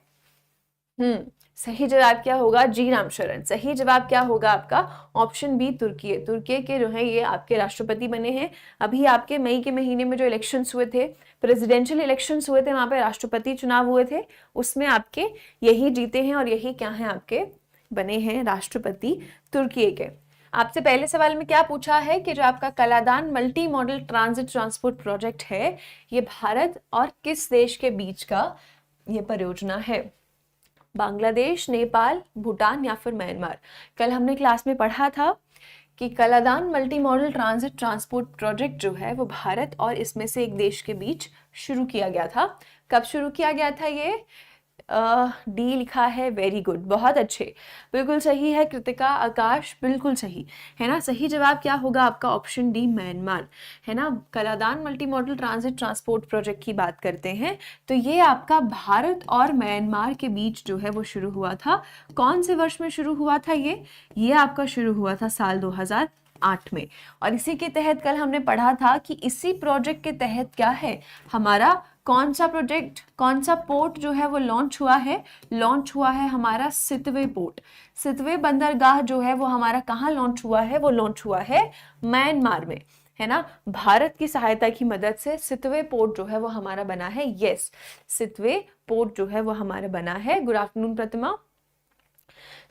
सही जवाब क्या होगा? जी रामशरण। सही जवाब क्या होगा आपका? ऑप्शन बी तुर्की। तुर्की के जो है ये आपके राष्ट्रपति बने हैं। अभी आपके मई के महीने में जो इलेक्शंस हुए थे, प्रेसिडेंशियल इलेक्शंस हुए थे, वहां पे राष्ट्रपति चुनाव हुए थे, उसमें आपके यही जीते हैं और यही क्या है आपके बने हैं राष्ट्रपति तुर्की के। आपसे पहले सवाल में क्या पूछा है कि जो आपका Kaladan multi modal transit transport project है, ये भारत और किस देश के बीच का ये परियोजना है? बांग्लादेश, नेपाल, भूटान या फिर म्यांमार? कल हमने क्लास में पढ़ा था कि Kaladan multi modal transit transport project जो है वो भारत और इसमें से एक देश के बीच शुरू किया गया था। कब शुरू किया गया था? ये डी लिखा है, वेरी गुड, बहुत अच्छे, बिल्कुल सही है कृतिका, आकाश बिल्कुल सही है ना। सही जवाब क्या होगा आपका? ऑप्शन डी म्यांमार, है ना। Kaladan multi modal transit transport project की बात करते हैं तो ये आपका भारत और म्यांमार के बीच जो है वो शुरू हुआ था। कौन से वर्ष में शुरू हुआ था? ये आपका शुरू हुआ था साल 2008 में। और इसी के तहत कल हमने पढ़ा था कि इसी प्रोजेक्ट के तहत क्या है हमारा, कौन सा प्रोजेक्ट, कौन सा पोर्ट जो है वो लॉन्च हुआ है हमारा सितवे पोर्ट। सितवे बंदरगाह जो है वो हमारा कहाँ लॉन्च हुआ है? वो लॉन्च हुआ है म्यांमार में, है ना। भारत की सहायता की मदद से सितवे पोर्ट जो है वो हमारा बना है। यस, सितवे पोर्ट जो है वो हमारा बना है। गुड आफ्टरनून प्रतिमा।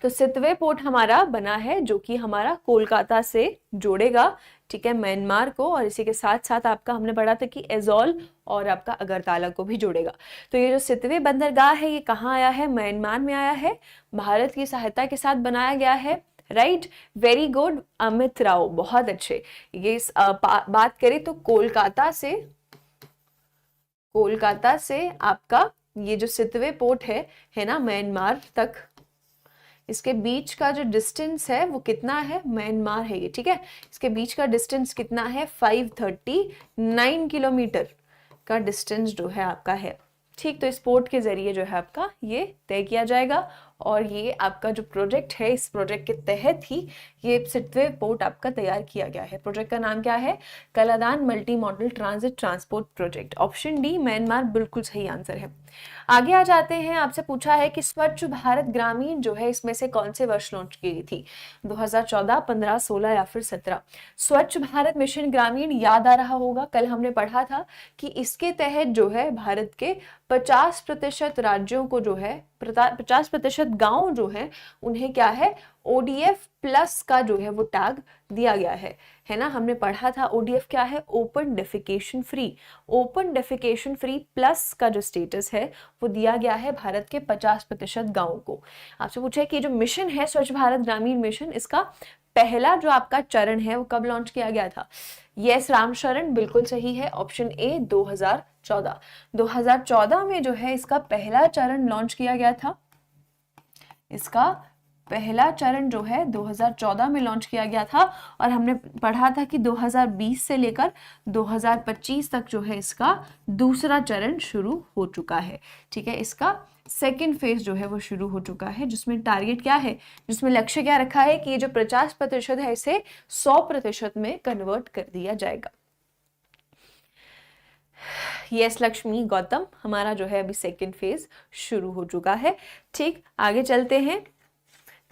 तो सितवे पोर्ट हमारा बना है जो कि हमारा कोलकाता से जोड़ेगा, ठीक है, म्यांमार को, और इसी के साथ साथ आपका हमने पढ़ा था कि एजोल और आपका अगरतला को भी जोड़ेगा। तो ये जो सितवे बंदरगाह है ये कहाँ आया है? म्यांमार में आया है, भारत की सहायता के साथ बनाया गया है। Right, very good Amit Rao, बहुत अच्छे। ये बात करें तो कोलकाता से आपका ये जो सितवे पोर्ट है ना, म्यांमार तक, इसके बीच का जो डिस्टेंस है वो कितना है? म्यांमार है ये, ठीक है। इसके बीच का डिस्टेंस कितना है? 539 किलोमीटर का डिस्टेंस जो है आपका है, ठीक। तो इस पोर्ट के जरिए जो है आपका ये तय किया जाएगा और ये आपका जो प्रोजेक्ट है, इस प्रोजेक्ट के तहत ही ये सितवे पोर्ट आपका तैयार किया गया है। प्रोजेक्ट का नाम क्या है? Kaladan multi modal transit transport project. Option D Myanmar बिल्कुल सही आंसर है। आगे आ जाते हैं। आपसे पूछा है कि स्वच्छ भारत ग्रामीण जो है इसमें से कौन से वर्ष लॉन्च की गई थी? 2014, 15, 16 या फिर 17? स्वच्छ भारत मिशन ग्रामीण याद आ रहा होगा, कल हमने पढ़ा था कि इसके तहत जो है भारत के 50% राज्यों को जो है 50% गांव जो है उन्हें क्या है, ओडीएफ प्लस का जो है वो टैग दिया गया है ना। हमने पढ़ा था ओडीएफ क्या है? Open defecation free. Open defecation free plus का जो स्टेटस है वो दिया गया है भारत के 50% गांवों को। आपसे पूछा है कि जो मिशन है स्वच्छ भारत ग्रामीण मिशन, इसका पहला जो आपका चरण है वो कब लॉन्च किया गया था? यस रामशरण, बिल्कुल सही है, ऑप्शन ए 2014। 2014 में जो है इसका पहला चरण लॉन्च किया गया था। इसका पहला चरण जो है 2014 में लॉन्च किया गया था और हमने पढ़ा था कि 2020 से लेकर 2025 तक जो है इसका दूसरा चरण शुरू हो चुका है, ठीक है। इसका सेकेंड फेज जो है वो शुरू हो चुका है, जिसमें टारगेट क्या है, जिसमें लक्ष्य क्या रखा है कि ये जो 50% है इसे 100% में कन्वर्ट कर दिया जाएगा। यस लक्ष्मी गौतम, हमारा जो है अभी सेकेंड फेज शुरू हो चुका है, ठीक। आगे चलते हैं।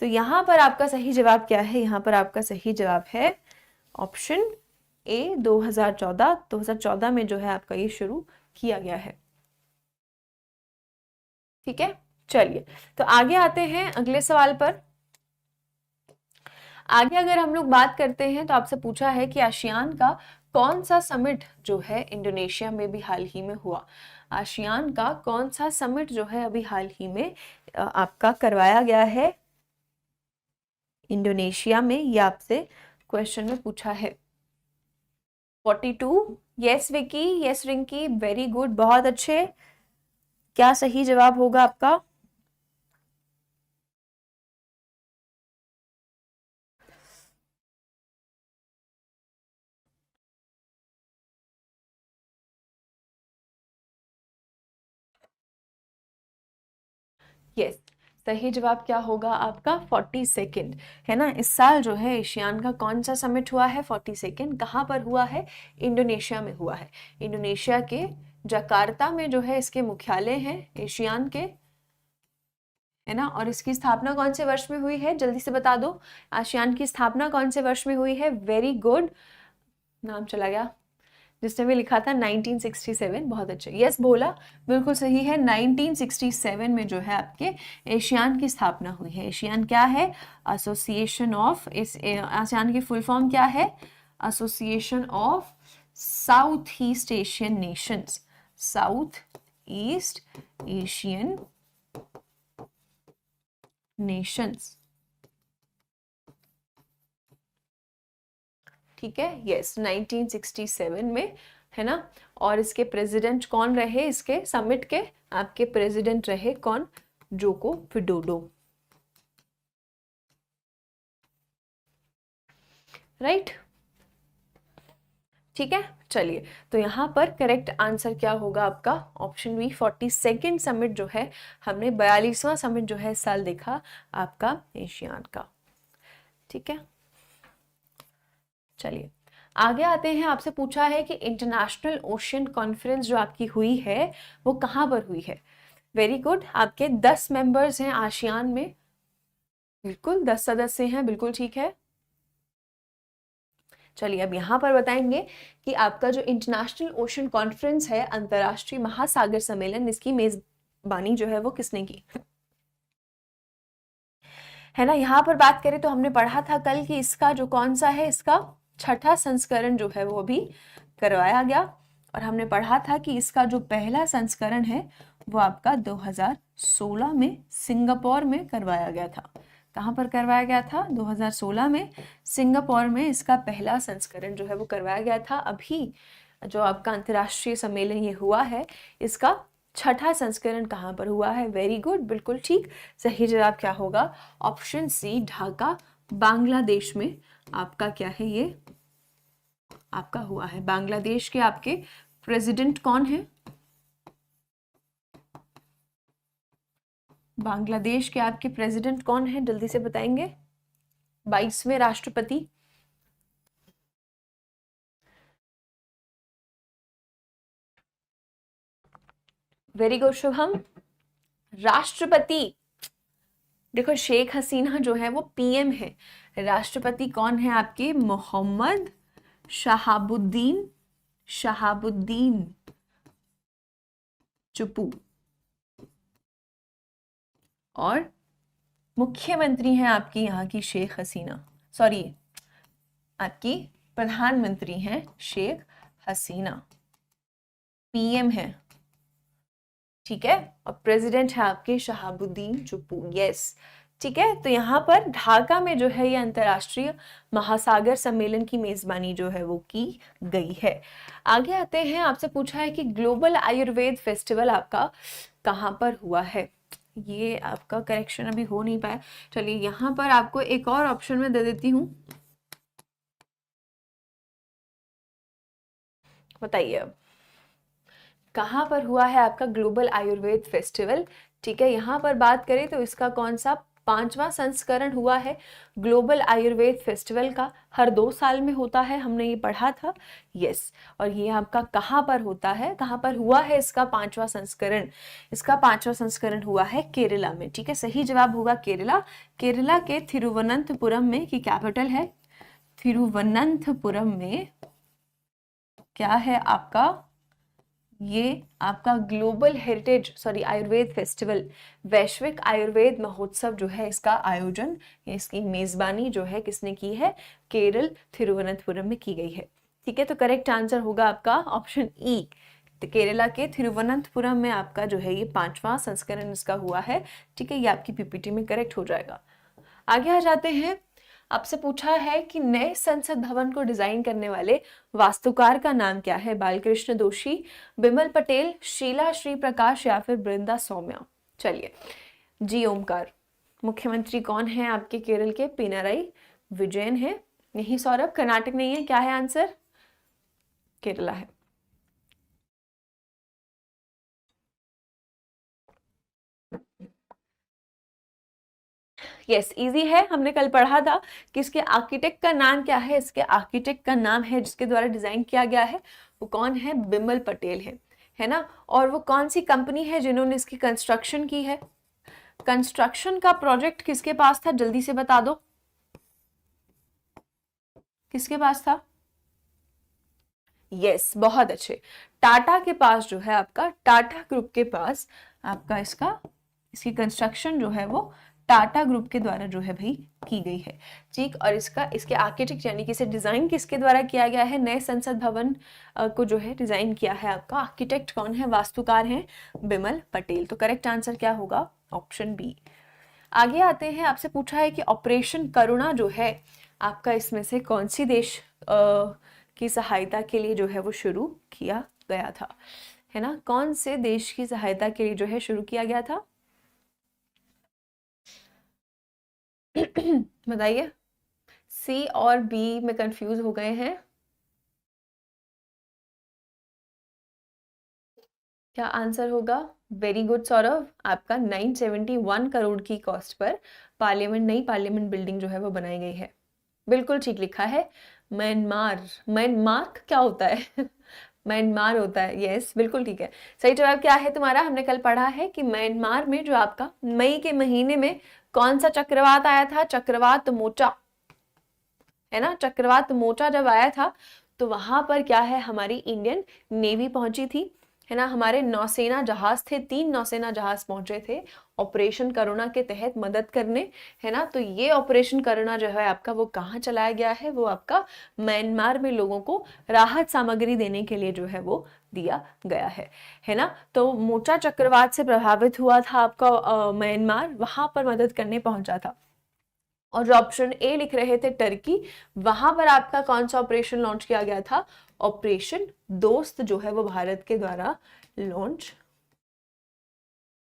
तो यहां पर आपका सही जवाब क्या है? यहां पर आपका सही जवाब है ऑप्शन ए 2014। 2014 में जो है आपका ये शुरू किया गया है, ठीक है। चलिए तो आगे आते हैं अगले सवाल पर। आगे अगर हम लोग बात करते हैं तो आपसे पूछा है कि आसियान का कौन सा समिट जो है इंडोनेशिया में भी हाल ही में हुआ? आसियान का कौन सा समिट जो है अभी हाल ही में आपका करवाया गया है इंडोनेशिया में? ये आपसे क्वेश्चन में पूछा है। 42। Yes Vicky, yes Rinki, very good, बहुत अच्छे। क्या सही जवाब होगा आपका? यस, सही जवाब क्या होगा आपका 42nd, है ना। इस साल जो है एशियान का कौन सा समिट हुआ है? 42nd। कहाँ पर हुआ है? इंडोनेशिया में हुआ है। इंडोनेशिया के जकार्ता में जो है इसके मुख्यालय हैं एशियान के, है ना। और इसकी स्थापना कौन से वर्ष में हुई है? जल्दी से बता दो, आसियान की स्थापना कौन से वर्ष में हुई है? वेरी गुड, नाम चला गया जिसने भी लिखा था 1967, बहुत अच्छे, यस बोला, बिल्कुल सही है। 1967 में जो है आपके एशियान की स्थापना हुई है। एशियान क्या है? एसोसिएशन ऑफ, इस आसियान की फुल फॉर्म क्या है? Association of south east Asian Nations, south east Asian Nations, ठीक है। यस, 1967 में, है ना। और इसके प्रेसिडेंट कौन रहे? इसके समिट के आपके प्रेसिडेंट रहे कौन? जोको विडोडो, राइट, ठीक है। चलिए, तो यहाँ पर करेक्ट आंसर क्या होगा आपका? ऑप्शन बी, 42nd समिट जो है, हमने 42वां समिट जो है इस साल देखा आपका एशियान का, ठीक है। चलिए आगे आते हैं। आपसे पूछा है कि इंटरनेशनल ओशियन कॉन्फ्रेंस जो आपकी हुई है वो कहाँ पर हुई है? वेरी गुड, आपके 10 मेंबर्स हैं आसियान में, बिल्कुल 10 सदस्य हैं, बिल्कुल ठीक है। चलिए अब यहाँ पर बताएंगे कि आपका जो इंटरनेशनल ओशन कॉन्फ्रेंस है, अंतर्राष्ट्रीय महासागर सम्मेलन, इसकी मेजबानी जो है वो किसने की, है ना। यहाँ पर बात करें तो हमने पढ़ा था कल कि इसका जो कौन सा है, इसका छठा संस्करण जो है वो भी करवाया गया। और हमने पढ़ा था कि इसका जो पहला संस्करण है वो आपका 2016 में सिंगापुर में करवाया गया था। कहाँ पर करवाया गया था? 2016 में सिंगापुर में इसका पहला संस्करण जो है वो करवाया गया था। अभी जो आपका अंतर्राष्ट्रीय सम्मेलन ये हुआ है, इसका छठा संस्करण कहाँ पर हुआ है? वेरी गुड, बिल्कुल ठीक, सही जवाब क्या होगा? ऑप्शन सी, ढाका, बांग्लादेश में आपका क्या है, ये आपका हुआ है। बांग्लादेश के आपके प्रेसिडेंट कौन है? बांग्लादेश के आपके प्रेसिडेंट कौन है? जल्दी से बताएंगे। 22वें राष्ट्रपति, वेरी गुड शुभम, राष्ट्रपति। देखो शेख हसीना जो है वो पीएम है, राष्ट्रपति कौन है आपके? मोहम्मद शहाबुद्दीन, शहाबुद्दीन चुप्पू। और मुख्यमंत्री हैं आपकी यहाँ की शेख हसीना, सॉरी आपकी प्रधानमंत्री हैं शेख हसीना, पीएम है, ठीक है। और प्रेसिडेंट है आपके शहाबुद्दीन चुप्पू, यस, ठीक है। तो यहाँ पर ढाका में जो है ये अंतर्राष्ट्रीय महासागर सम्मेलन की मेजबानी जो है वो की गई है। आगे आते हैं। आपसे पूछा है कि ग्लोबल आयुर्वेद फेस्टिवल आपका कहाँ पर हुआ है? ये आपका करेक्शन अभी हो नहीं पाया। चलिए यहाँ पर आपको एक और ऑप्शन में दे देती हूँ, बताइए अब कहाँ पर हुआ है आपका ग्लोबल आयुर्वेद फेस्टिवल, ठीक है। यहाँ पर बात करें तो इसका कौन सा 5वां संस्करण हुआ है ग्लोबल आयुर्वेद फेस्टिवल का, हर 2 साल में होता है, हमने ये पढ़ा था, यस। और ये आपका कहाँ पर होता है, कहाँ पर हुआ है इसका 5वां संस्करण? इसका 5वां संस्करण हुआ है केरला में, ठीक है। सही जवाब होगा केरला, केरला के थिरुवनंतपुरम में, की कैपिटल है थिरुवनंतपुरम में, क्या है आपका ये आपका global heritage, sorry Ayurveda festival, वैश्विक आयुर्वेद महोत्सव जो है इसका आयोजन, इसकी मेजबानी जो है किसने की है? केरल थिरुवनंतपुरम में की गई है, ठीक है। तो करेक्ट आंसर होगा आपका ऑप्शन ई, तो केरला के थिरुवनंतपुरम में आपका जो है ये 5वां संस्करण इसका हुआ है, ठीक है। ये आपकी पीपीटी में करेक्ट हो जाएगा। आगे आ जाते हैं। आपसे पूछा है कि नए संसद भवन को डिजाइन करने वाले वास्तुकार का नाम क्या है? बालकृष्ण दोषी, बिमल पटेल, शीला श्री प्रकाश या फिर बृंदा सौम्या। चलिए, जी ओमकार। मुख्यमंत्री कौन है आपके केरल के? पिनाराई विजयन है। नहीं सौरभ, कर्नाटक नहीं है, क्या है आंसर? केरला है। यस इजी है, हमने कल पढ़ा था कि इसके आर्किटेक्ट का नाम क्या है। इसके आर्किटेक्ट का नाम है जिसके द्वारा डिजाइन किया गया है वो कौन है, बिमल पटेल है ना। और वो कौन सी कंपनी है जिन्होंने इसकी कंस्ट्रक्शन की है। कंस्ट्रक्शन का प्रोजेक्ट किसके पास था, जल्दी से बता दो, किसके पास था। यस बहुत अच्छे, टाटा के पास जो है आपका, टाटा ग्रुप के पास आपका इसकी कंस्ट्रक्शन जो है वो टाटा ग्रुप के द्वारा जो है भाई की गई है। ठीक, और इसके आर्किटेक्ट यानी कि इसे डिजाइन किसके द्वारा किया गया है, नए संसद भवन को जो है डिजाइन किया है आपका, आर्किटेक्ट कौन है, वास्तुकार हैं बिमल पटेल। तो करेक्ट आंसर क्या होगा, ऑप्शन बी। आगे आते हैं, आपसे पूछा है कि ऑपरेशन करुणा जो है आपका, इसमें से कौन सी देश की सहायता के लिए जो है वो शुरू किया गया था, है ना। कौन से देश की सहायता के लिए जो है शुरू किया गया था, बताइए। सी और बी में कंफ्यूज हो गए हैं क्या आंसर होगा। वेरी गुड सौरभ, आपका 971 करोड़ की कॉस्ट पर नई पार्लियामेंट बिल्डिंग जो है वो बनाई गई है। बिल्कुल ठीक लिखा है। म्यांमार क्या होता है म्यांमार होता है, यस बिल्कुल ठीक है। सही जवाब क्या है तुम्हारा, हमने कल पढ़ा है कि म्यांमार में जो आपका मई के महीने में कौन सा चक्रवात आया था, चक्रवात मोचा, है ना। चक्रवात मोचा जब आया था तो वहां पर क्या है, हमारी इंडियन नेवी पहुंची थी, है ना। हमारे नौसेना जहाज थे, 3 नौसेना जहाज पहुंचे थे ऑपरेशन करुणा के तहत मदद करने, है ना। तो ये ऑपरेशन करुणा जो है आपका वो कहाँ चलाया गया है, वो आपका म्यांमार में लोगों को राहत सामग्री देने के लिए जो है वो दिया गया है ना। तो मोचा चक्रवात से प्रभावित हुआ था आपका म्यांमार, वहां पर मदद करने पहुंचा था। और जो ऑप्शन ए लिख रहे थे टर्की, वहां पर आपका कौन सा ऑपरेशन लॉन्च किया गया था, ऑपरेशन दोस्त जो है वो भारत के द्वारा लॉन्च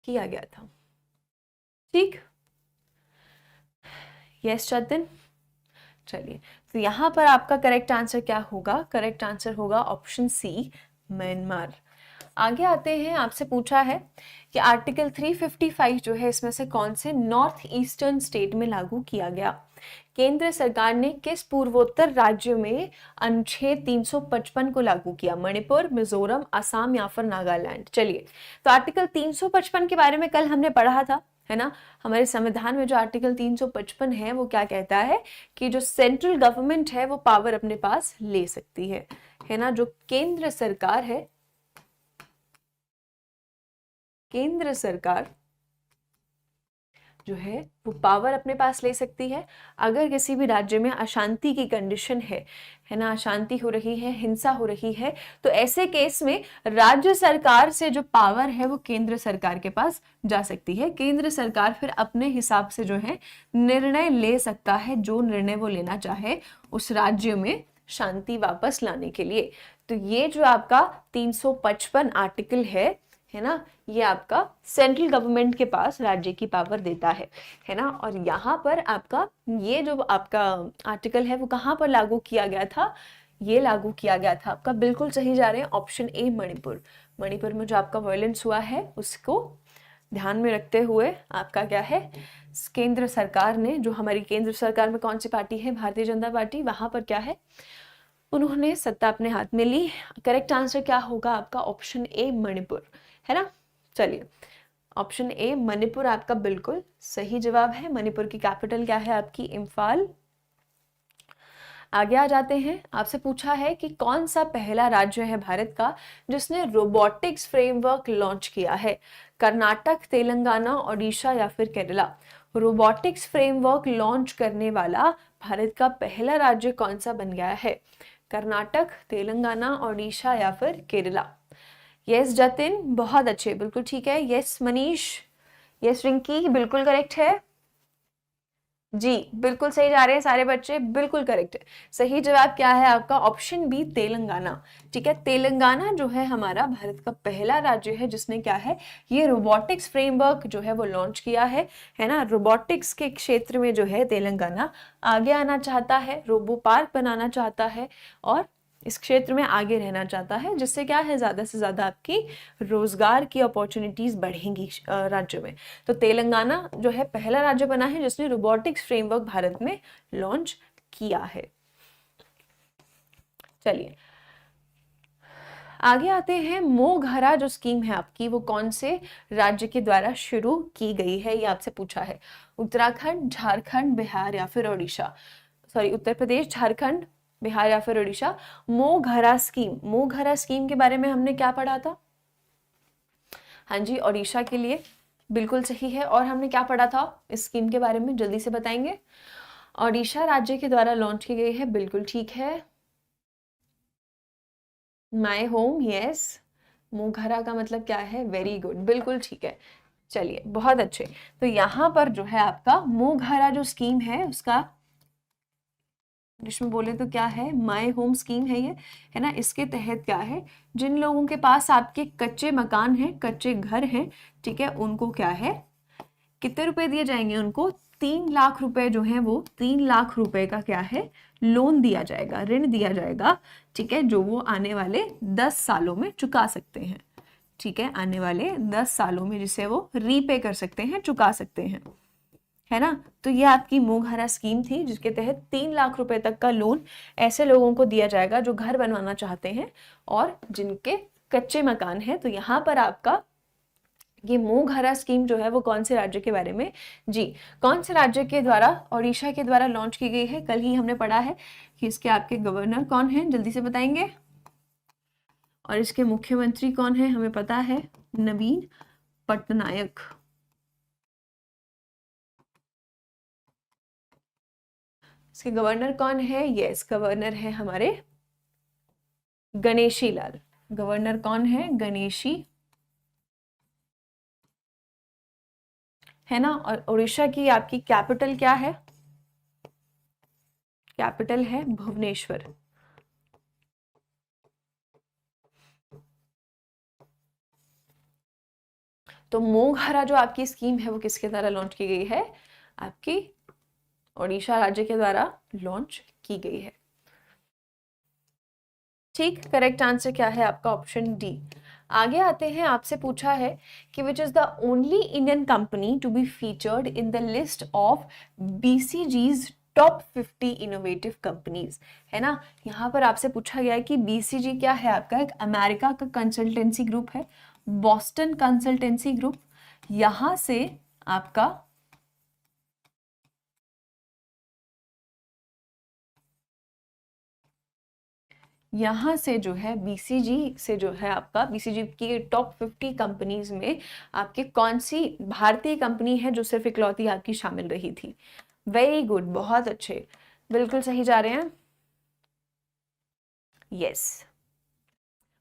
किया गया था। ठीक, यस जतिन, चलिए तो यहां पर आपका करेक्ट आंसर क्या होगा, करेक्ट आंसर होगा ऑप्शन सी म्यांमार। आगे आते हैं, आपसे पूछा है कि आर्टिकल 355 जो है इसमें से कौन से नॉर्थ ईस्टर्न स्टेट में लागू किया गया। केंद्र सरकार ने किस पूर्वोत्तर राज्य में अनुच्छेद 355 को लागू किया, मणिपुर, मिजोरम, असम या फिर नागालैंड। चलिए तो आर्टिकल 355 के बारे में कल हमने पढ़ा था, है ना। हमारे संविधान में जो आर्टिकल 355 है वो क्या कहता है कि जो सेंट्रल गवर्नमेंट है वो पावर अपने पास ले सकती है ना। जो केंद्र सरकार है, केंद्र सरकार जो है वो पावर अपने पास ले सकती है अगर किसी भी राज्य में अशांति की कंडीशन है ना, अशांति हो रही है, हिंसा हो रही है, तो ऐसे केस में राज्य सरकार से जो पावर है वो केंद्र सरकार के पास जा सकती है। केंद्र सरकार फिर अपने हिसाब से जो है निर्णय ले सकता है, जो निर्णय वो लेना चाहे उस राज्य में शांति वापस लाने के लिए। तो ये जो आपका 355 आर्टिकल है ना, ये आपका सेंट्रल गवर्नमेंट के पास राज्य की पावर देता है ना। और यहाँ पर आपका ये जो आपका आर्टिकल है वो कहाँ पर लागू किया गया था, ये लागू किया गया था आपका, बिल्कुल सही जा रहे हैं, ऑप्शन ए मणिपुर। मणिपुर में जो आपका वायलेंस हुआ है उसको ध्यान में रखते हुए आपका क्या है, केंद्र सरकार ने, जो हमारी केंद्र सरकार में कौन सी पार्टी है, भारतीय जनता पार्टी, वहां पर क्या है, उन्होंने सत्ता अपने हाथ में ली। करेक्ट आंसर क्या होगा आपका, ऑप्शन ए मणिपुर, है ना। चलिए ऑप्शन ए मणिपुर आपका बिल्कुल सही जवाब है। मणिपुर की कैपिटल क्या है आपकी, इम्फाल। आगे आ जाते हैं, आपसे पूछा है कि कौन सा पहला राज्य है भारत का जिसने रोबोटिक्स फ्रेमवर्क लॉन्च किया है, कर्नाटक, तेलंगाना, ओडिशा या फिर केरला। रोबोटिक्स फ्रेमवर्क लॉन्च करने वाला भारत का पहला राज्य कौन सा बन गया है, कर्नाटक, तेलंगाना, ओडिशा या फिर केरला। यस जतिन, बहुत अच्छे, बिल्कुल ठीक है। यस मनीष, यस रिंकी, बिल्कुल करेक्ट है जी, बिल्कुल सही जा रहे हैं सारे बच्चे, बिल्कुल करेक्ट है। सही जवाब क्या है आपका, ऑप्शन बी तेलंगाना। ठीक है, तेलंगाना जो है हमारा भारत का पहला राज्य है जिसने क्या है, ये रोबोटिक्स फ्रेमवर्क जो है वो लॉन्च किया है ना। रोबोटिक्स के क्षेत्र में जो है तेलंगाना आगे आना चाहता है, रोबो पार्क बनाना चाहता है और इस क्षेत्र में आगे रहना चाहता है, जिससे क्या है ज़्यादा से ज़्यादा आपकी रोजगार की अपॉर्चुनिटीज बढ़ेंगी राज्य में। तो तेलंगाना जो है पहला राज्य बना है जिसने रोबोटिक्स फ्रेमवर्क भारत में लॉन्च किया है। चलिए आगे आते हैं। मोघरा जो स्कीम है आपकी वो कौन से राज्य के द्वारा शुरू की गई है, ये आपसे पूछा है। उत्तराखंड, झारखंड, बिहार या फिर उड़ीसा। सॉरी, उत्तर प्रदेश, झारखंड, बिहार या फिर उड़ीसा। मोघरा स्कीम, मोघरा स्कीम के बारे में हमने क्या पढ़ा था? हाँ जी, ओडिशा के लिए बिल्कुल सही है। और हमने क्या पढ़ा था इस स्कीम के बारे में, जल्दी से बताएंगे। ओडिशा राज्य के द्वारा लॉन्च की गई है, बिल्कुल ठीक है। My home, yes. मोघरा का मतलब क्या है? वेरी गुड, बिल्कुल ठीक है। चलिए बहुत अच्छे। तो यहाँ पर जो है आपका मोघरा जो स्कीम है उसका इंग्लिश में बोले तो क्या है? माई होम स्कीम है ये, है ना। इसके तहत क्या है, जिन लोगों के पास आपके कच्चे मकान हैं, कच्चे घर हैं, ठीक है, उनको क्या है, कितने रुपए दिए जाएंगे उनको? 3 लाख रुपए जो है वो 3 लाख रुपए का क्या है, लोन दिया जाएगा, ऋण दिया जाएगा, ठीक है, जो वो आने वाले 10 सालों में चुका सकते हैं। ठीक है, आने वाले 10 सालों में जिसे वो रीपे कर सकते हैं, चुका सकते हैं, है ना। तो ये आपकी मोघरा स्कीम थी जिसके तहत 3 लाख रुपए तक का लोन ऐसे लोगों को दिया जाएगा जो घर बनवाना चाहते हैं और जिनके कच्चे मकान हैं। तो यहाँ पर आपका ये मोघरा स्कीम जो है वो कौन से राज्य के बारे में? जी, कौन से राज्य के द्वारा? ओडिशा के द्वारा लॉन्च की गई है। कल ही हमने पढ़ा है कि इसके आपके गवर्नर कौन है, जल्दी से बताएंगे। और इसके मुख्यमंत्री कौन है, हमें पता है, नवीन पटनायक। इसके गवर्नर कौन है? यस, गवर्नर है हमारे गणेशी लाल। गवर्नर कौन है? गणेशी, है ना। और उड़ीसा की आपकी कैपिटल क्या है? कैपिटल है भुवनेश्वर। तो मोघरा जो आपकी स्कीम है वो किसके द्वारा लॉन्च की गई है? आपकी ओडिशा राज्य के द्वारा लॉन्च की गई है। ठीक, करेक्ट आंसर क्या है आपका? Option D. आगे आते हैं, आपसे पूछा है कि which is the only Indian company to be featured in the list of BCG's top 50 innovative companies, है ना। यहाँ पर आपसे पूछा गया है कि बीसीजी क्या है आपका? एक अमेरिका का कंसल्टेंसी ग्रुप है, बॉस्टन कंसल्टेंसी ग्रुप। यहां से आपका यहाँ से जो है बीसीजी से जो है आपका बीसीजी की टॉप 50 कंपनीज में आपकी कौन सी भारतीय कंपनी है जो सिर्फ इकलौती आपकी शामिल रही थी? वेरी गुड, बहुत अच्छे, बिल्कुल सही जा रहे हैं। यस,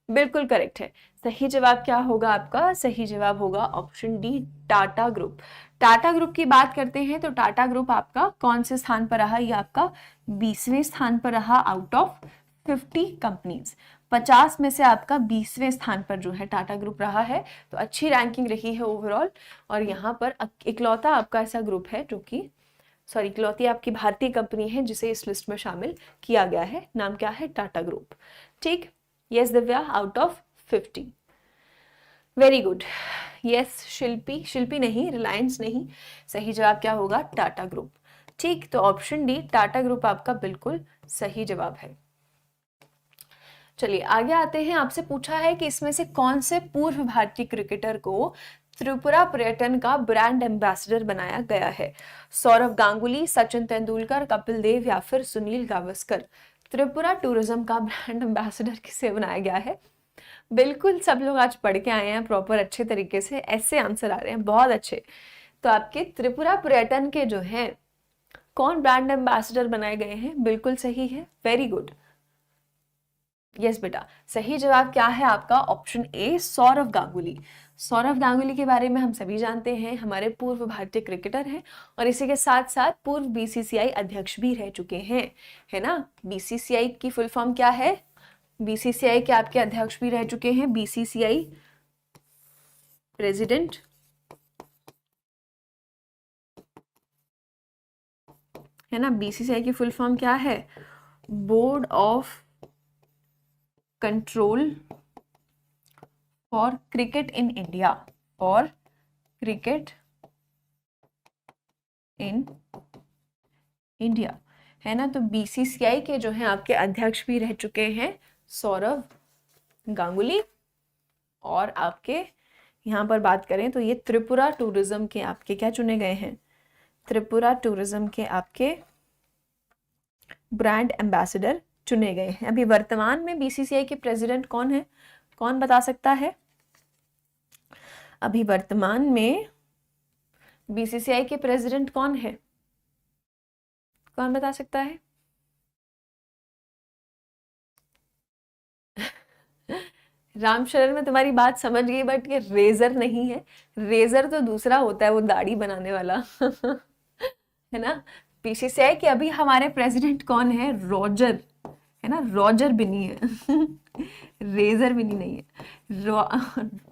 बिल्कुल करेक्ट है। सही जवाब क्या होगा आपका? सही जवाब होगा option D, Tata group. Tata group की बात करते हैं तो टाटा ग्रुप आपका कौन से स्थान पर रहा? ये आपका 20वें स्थान पर रहा आउट ऑफ 50 कंपनीज। 50 में से आपका 20वें स्थान पर जो है टाटा ग्रुप रहा है। तो अच्छी रैंकिंग रही है ओवरऑल। और यहाँ पर इकलौता आपका ऐसा ग्रुप है जो कि इकलौती आपकी भारतीय कंपनी है जिसे इस लिस्ट में शामिल किया गया है। नाम क्या है? टाटा ग्रुप। ठीक, yes Divya, out of 50। Very good. Yes Shilpi, Shilpi नहीं, रिलायंस नहीं, सही जवाब क्या होगा? टाटा ग्रुप। ठीक, तो ऑप्शन डी टाटा ग्रुप आपका बिल्कुल सही जवाब है। चलिए आगे आते हैं, आपसे पूछा है कि इसमें से कौन से पूर्व भारतीय क्रिकेटर को त्रिपुरा पर्यटन का ब्रांड एम्बेसडर बनाया गया है? सौरव गांगुली, सचिन तेंदुलकर, कपिल देव या फिर सुनील गावस्कर। त्रिपुरा टूरिज्म का ब्रांड एम्बेसडर किसे बनाया गया है? बिल्कुल सब लोग आज पढ़ के आए हैं प्रॉपर, अच्छे तरीके से ऐसे आंसर आ रहे हैं, बहुत अच्छे। तो आपके त्रिपुरा पर्यटन के जो हैं कौन ब्रांड एम्बेसडर बनाए गए हैं? बिल्कुल सही है, वेरी गुड। यस बेटा, सही जवाब क्या है आपका? Option A, Sourav Ganguly. सौरव गांगुली के बारे में हम सभी जानते हैं, हमारे पूर्व भारतीय क्रिकेटर हैं और इसी के साथ साथ पूर्व बीसीसीआई अध्यक्ष भी रह चुके हैं, है ना। बीसीसीआई की फुल फॉर्म क्या है? बीसीसीआई के आपके अध्यक्ष भी रह चुके हैं, बीसीसीआई प्रेसिडेंट, है ना। बीसीसीआई की फुल फॉर्म क्या है? Board of control for cricket in India, for cricket in India, है ना। तो बीसीसीआई के जो है आपके अध्यक्ष भी रह चुके हैं सौरव गांगुली। और आपके यहाँ पर बात करें तो ये त्रिपुरा टूरिज्म के आपके क्या चुने गए हैं, त्रिपुरा टूरिज्म के आपके ब्रांड एम्बेसडर चुने गए हैं। अभी वर्तमान में बीसीसीआई के प्रेसिडेंट कौन है, कौन बता सकता है? अभी वर्तमान में बीसीसीआई के प्रेसिडेंट कौन है, कौन बता सकता है? रामशरण, मैं तुम्हारी बात समझ गई, बट ये रेजर नहीं है। रेजर तो दूसरा होता है, वो दाढ़ी बनाने वाला है ना। बीसीसीआई के अभी हमारे प्रेसिडेंट कौन है? रॉजर, है ना, रॉजर बिनी है रेजर बिनी नहीं है।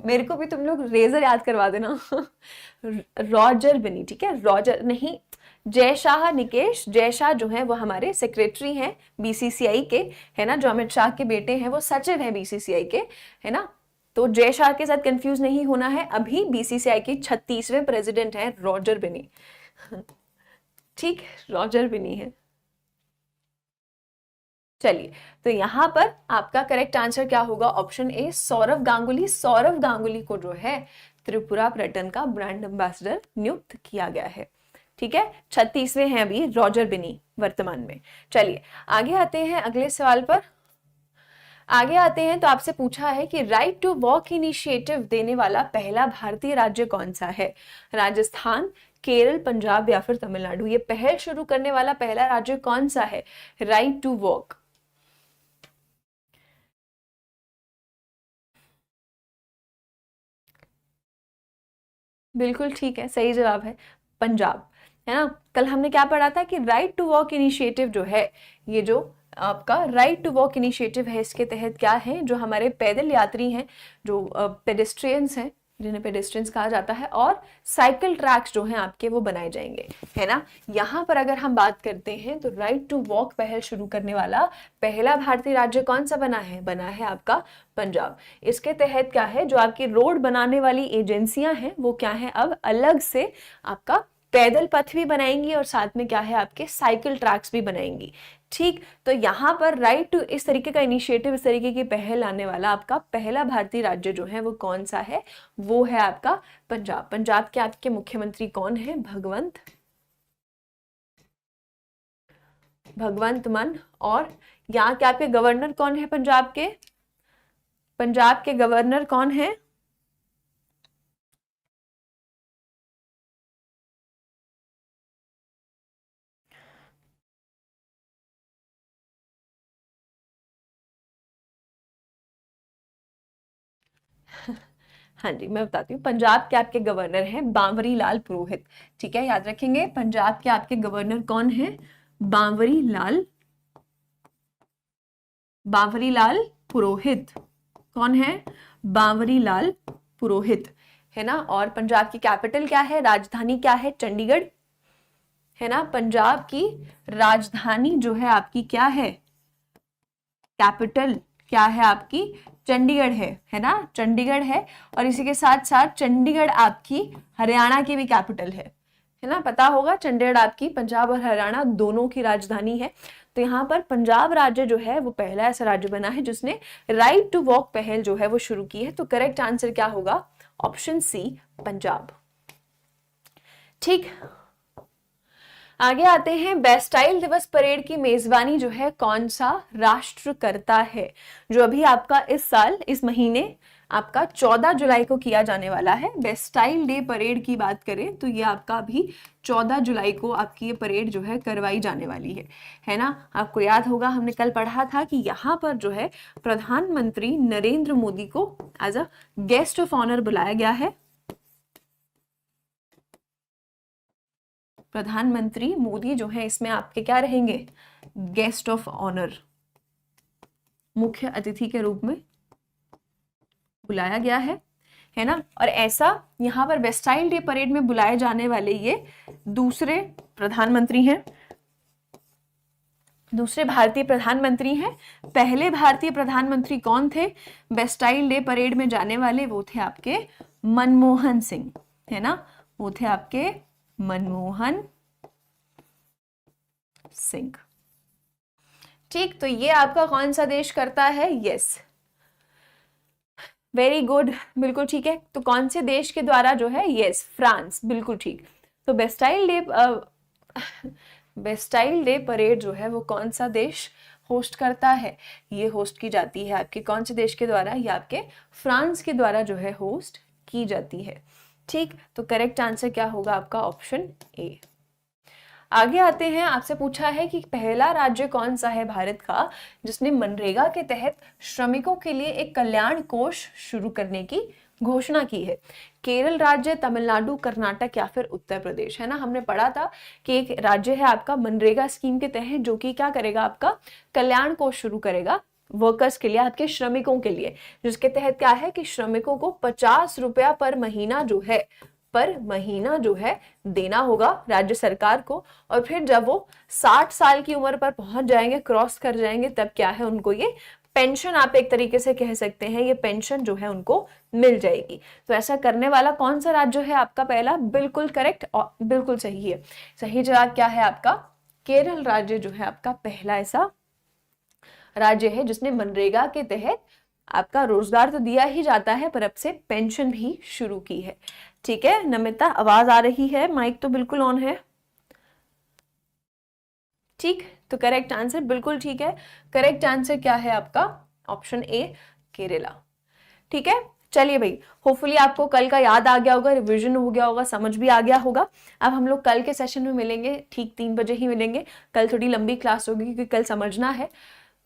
मेरे को भी तुम लोग रेजर याद करवा देना रॉजर बिनी, ठीक है, रॉजर नहीं। जय शाह, निकेश जय शाह जो है वो हमारे सेक्रेटरी हैं बीसीसीआई के, है ना, जो अमित शाह के बेटे हैं, वो सचिव हैं बीसीसीआई के, है ना। तो जय शाह के साथ कंफ्यूज नहीं होना है। अभी बीसीसीआई के 36वें प्रेसिडेंट हैं रॉजर बिनी ठीक, रॉजर बिनी है। चलिए, तो यहां पर आपका करेक्ट आंसर क्या होगा? Option A, Sourav Ganguly. सौरव गांगुली को जो है त्रिपुरा पर्यटन का ब्रांड एम्बेसडर नियुक्त किया गया है, ठीक है। 36वें हैं अभी रॉजर बिनी वर्तमान में। चलिए आगे आते हैं अगले सवाल पर। आगे आते हैं तो आपसे पूछा है कि राइट टू वॉक इनिशिएटिव देने वाला पहला भारतीय राज्य कौन सा है? राजस्थान, केरल, पंजाब या फिर तमिलनाडु। ये पहल शुरू करने वाला पहला राज्य कौन सा है राइट टू वॉक? बिल्कुल ठीक है, सही जवाब है पंजाब, है ना। कल हमने क्या पढ़ा था कि राइट टू वॉक इनिशिएटिव जो है, ये जो आपका राइट टू वॉक इनिशिएटिव है, इसके तहत क्या है, जो हमारे पैदल यात्री हैं, जो पेडेस्ट्रियंस हैं, जिन्हें पेडेस्ट्रियंस कहा जाता है, और साइकिल ट्रैक्स जो हैं आपके वो बनाए जाएंगे, है ना। यहाँ पर अगर हम बात करते हैं तो राइट टू वॉक पहल शुरू करने वाला पहला भारतीय राज्य कौन सा बना है? बना है आपका पंजाब। इसके तहत क्या है, जो आपकी रोड बनाने वाली एजेंसियां हैं वो क्या है, अब अलग से आपका पैदल पथ भी बनाएंगी और साथ में क्या है, आपके साइकिल ट्रैक्स भी बनाएंगी, ठीक। तो यहाँ पर राइट टू इस तरीके का इनिशिएटिव, इस तरीके की पहल लाने वाला आपका पहला भारतीय राज्य जो है वो कौन सा है? वो है आपका पंजाब। पंजाब के आपके मुख्यमंत्री कौन है? भगवंत मान। और यहाँ के आपके गवर्नर कौन है? पंजाब के गवर्नर कौन है? हाँ जी, मैं बताती हूँ। पंजाब के आपके गवर्नर हैं बांवरी लाल पुरोहित, ठीक है, याद रखेंगे। पंजाब के आपके गवर्नर कौन है? बांवरी लाल पुरोहित। कौन है? बांवरी लाल पुरोहित, है ना। और पंजाब की कैपिटल क्या है, राजधानी क्या है? चंडीगढ़, है ना। पंजाब की राजधानी जो है आपकी क्या है? कैपिटल क्या है आपकी? चंडीगढ़ है ना, चंडीगढ़ है। और इसी के साथ साथ चंडीगढ़ आपकी हरियाणा की भी कैपिटल है ना। पता होगा चंडीगढ़ आपकी पंजाब और हरियाणा दोनों की राजधानी है। तो यहाँ पर पंजाब राज्य जो है वो पहला ऐसा राज्य बना है जिसने राइट टू वॉक पहल जो है वो शुरू की है। तो करेक्ट आंसर क्या होगा? ऑप्शन सी, पंजाब, ठीक। आगे आते हैं, बैस्टाइल दिवस परेड की मेजबानी जो है कौन सा राष्ट्र करता है? जो अभी आपका इस साल, इस महीने आपका 14 जुलाई को किया जाने वाला है। बेस्टाइल डे परेड की बात करें तो ये आपका अभी 14 जुलाई को आपकी ये परेड जो है करवाई जाने वाली है ना। आपको याद होगा हमने कल पढ़ा था कि यहाँ पर जो है प्रधानमंत्री नरेंद्र मोदी को as a guest of honour बुलाया गया है। प्रधानमंत्री मोदी जो है इसमें आपके क्या रहेंगे? गेस्ट ऑफ ऑनर, मुख्य अतिथि के रूप में बुलाया गया है ना। और ऐसा यहाँ पर बेस्टाइल डे परेड में बुलाए जाने वाले ये दूसरे प्रधानमंत्री हैं। दूसरे भारतीय प्रधानमंत्री हैं। पहले भारतीय प्रधानमंत्री कौन थे बेस्टाइल डे परेड में जाने वाले? वो थे आपके मनमोहन सिंह, है ना, वो थे आपके मनमोहन सिंह। ठीक, तो ये आपका कौन सा देश करता है? यस, वेरी गुड, बिल्कुल ठीक है। तो कौन से देश के द्वारा जो है? यस, फ्रांस, बिल्कुल ठीक। तो बेस्टाइल डे परेड जो है वो कौन सा देश होस्ट करता है? ये होस्ट की जाती है आपके कौन से देश के द्वारा? ये आपके फ्रांस के द्वारा जो है होस्ट की जाती है। ठीक, तो करेक्ट आंसर क्या होगा आपका? ऑप्शन ए। आगे आते हैं, आपसे पूछा है कि पहला राज्य कौन सा है भारत का जिसने मनरेगा के तहत श्रमिकों के लिए एक कल्याण कोष शुरू करने की घोषणा की है? केरल राज्य, तमिलनाडु, कर्नाटक या फिर उत्तर प्रदेश, है ना। हमने पढ़ा था कि एक राज्य है आपका मनरेगा स्कीम के तहत जो कि क्या करेगा? आपका कल्याण कोष शुरू करेगा वर्कर्स के लिए, आपके श्रमिकों के लिए, जिसके तहत क्या है कि श्रमिकों को 50 रुपया पर महीना जो है देना होगा राज्य सरकार को। और फिर जब वो 60 साल की उम्र पर पहुंच जाएंगे, क्रॉस कर जाएंगे, तब क्या है उनको ये पेंशन, आप एक तरीके से कह सकते हैं, ये पेंशन जो है उनको मिल जाएगी। तो ऐसा करने वाला कौन सा राज्य है आपका? पहला, बिल्कुल करेक्ट और बिल्कुल सही है। सही जवाब क्या है आपका? केरल राज्य जो है आपका पहला ऐसा राज्य है जिसने मनरेगा के तहत आपका रोजगार तो दिया ही जाता है पर अब से पेंशन भी शुरू की है। ठीक है नमिता, आवाज आ रही है? माइक तो बिल्कुल ऑन है। ठीक, तो करेक्ट आंसर बिल्कुल ठीक है। करेक्ट आंसर क्या है आपका? ऑप्शन ए, केरला। ठीक है, चलिए भाई, होपफुली आपको कल का याद आ गया होगा, रिवीजन हो गया होगा, समझ भी आ गया होगा। अब हम लोग कल के सेशन में मिलेंगे, ठीक 3 बजे ही मिलेंगे। कल थोड़ी लंबी क्लास होगी क्योंकि कल समझना है,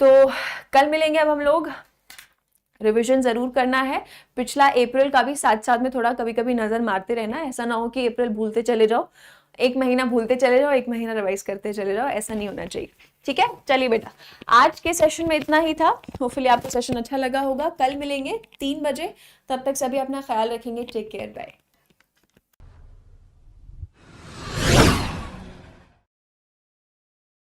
तो कल मिलेंगे। अब हम लोग रिवीजन जरूर करना है, पिछला अप्रैल का भी साथ साथ में थोड़ा कभी कभी नजर मारते रहना, ऐसा ना हो कि अप्रैल भूलते चले जाओ, एक महीना भूलते चले जाओ, एक महीना रिवाइज करते चले जाओ, ऐसा नहीं होना चाहिए। ठीक है, चलिए बेटा, आज के सेशन में इतना ही था। होपफुली आपको सेशन अच्छा लगा होगा। कल मिलेंगे 3 बजे, तब तक सभी अपना ख्याल रखेंगे। Take care, bye.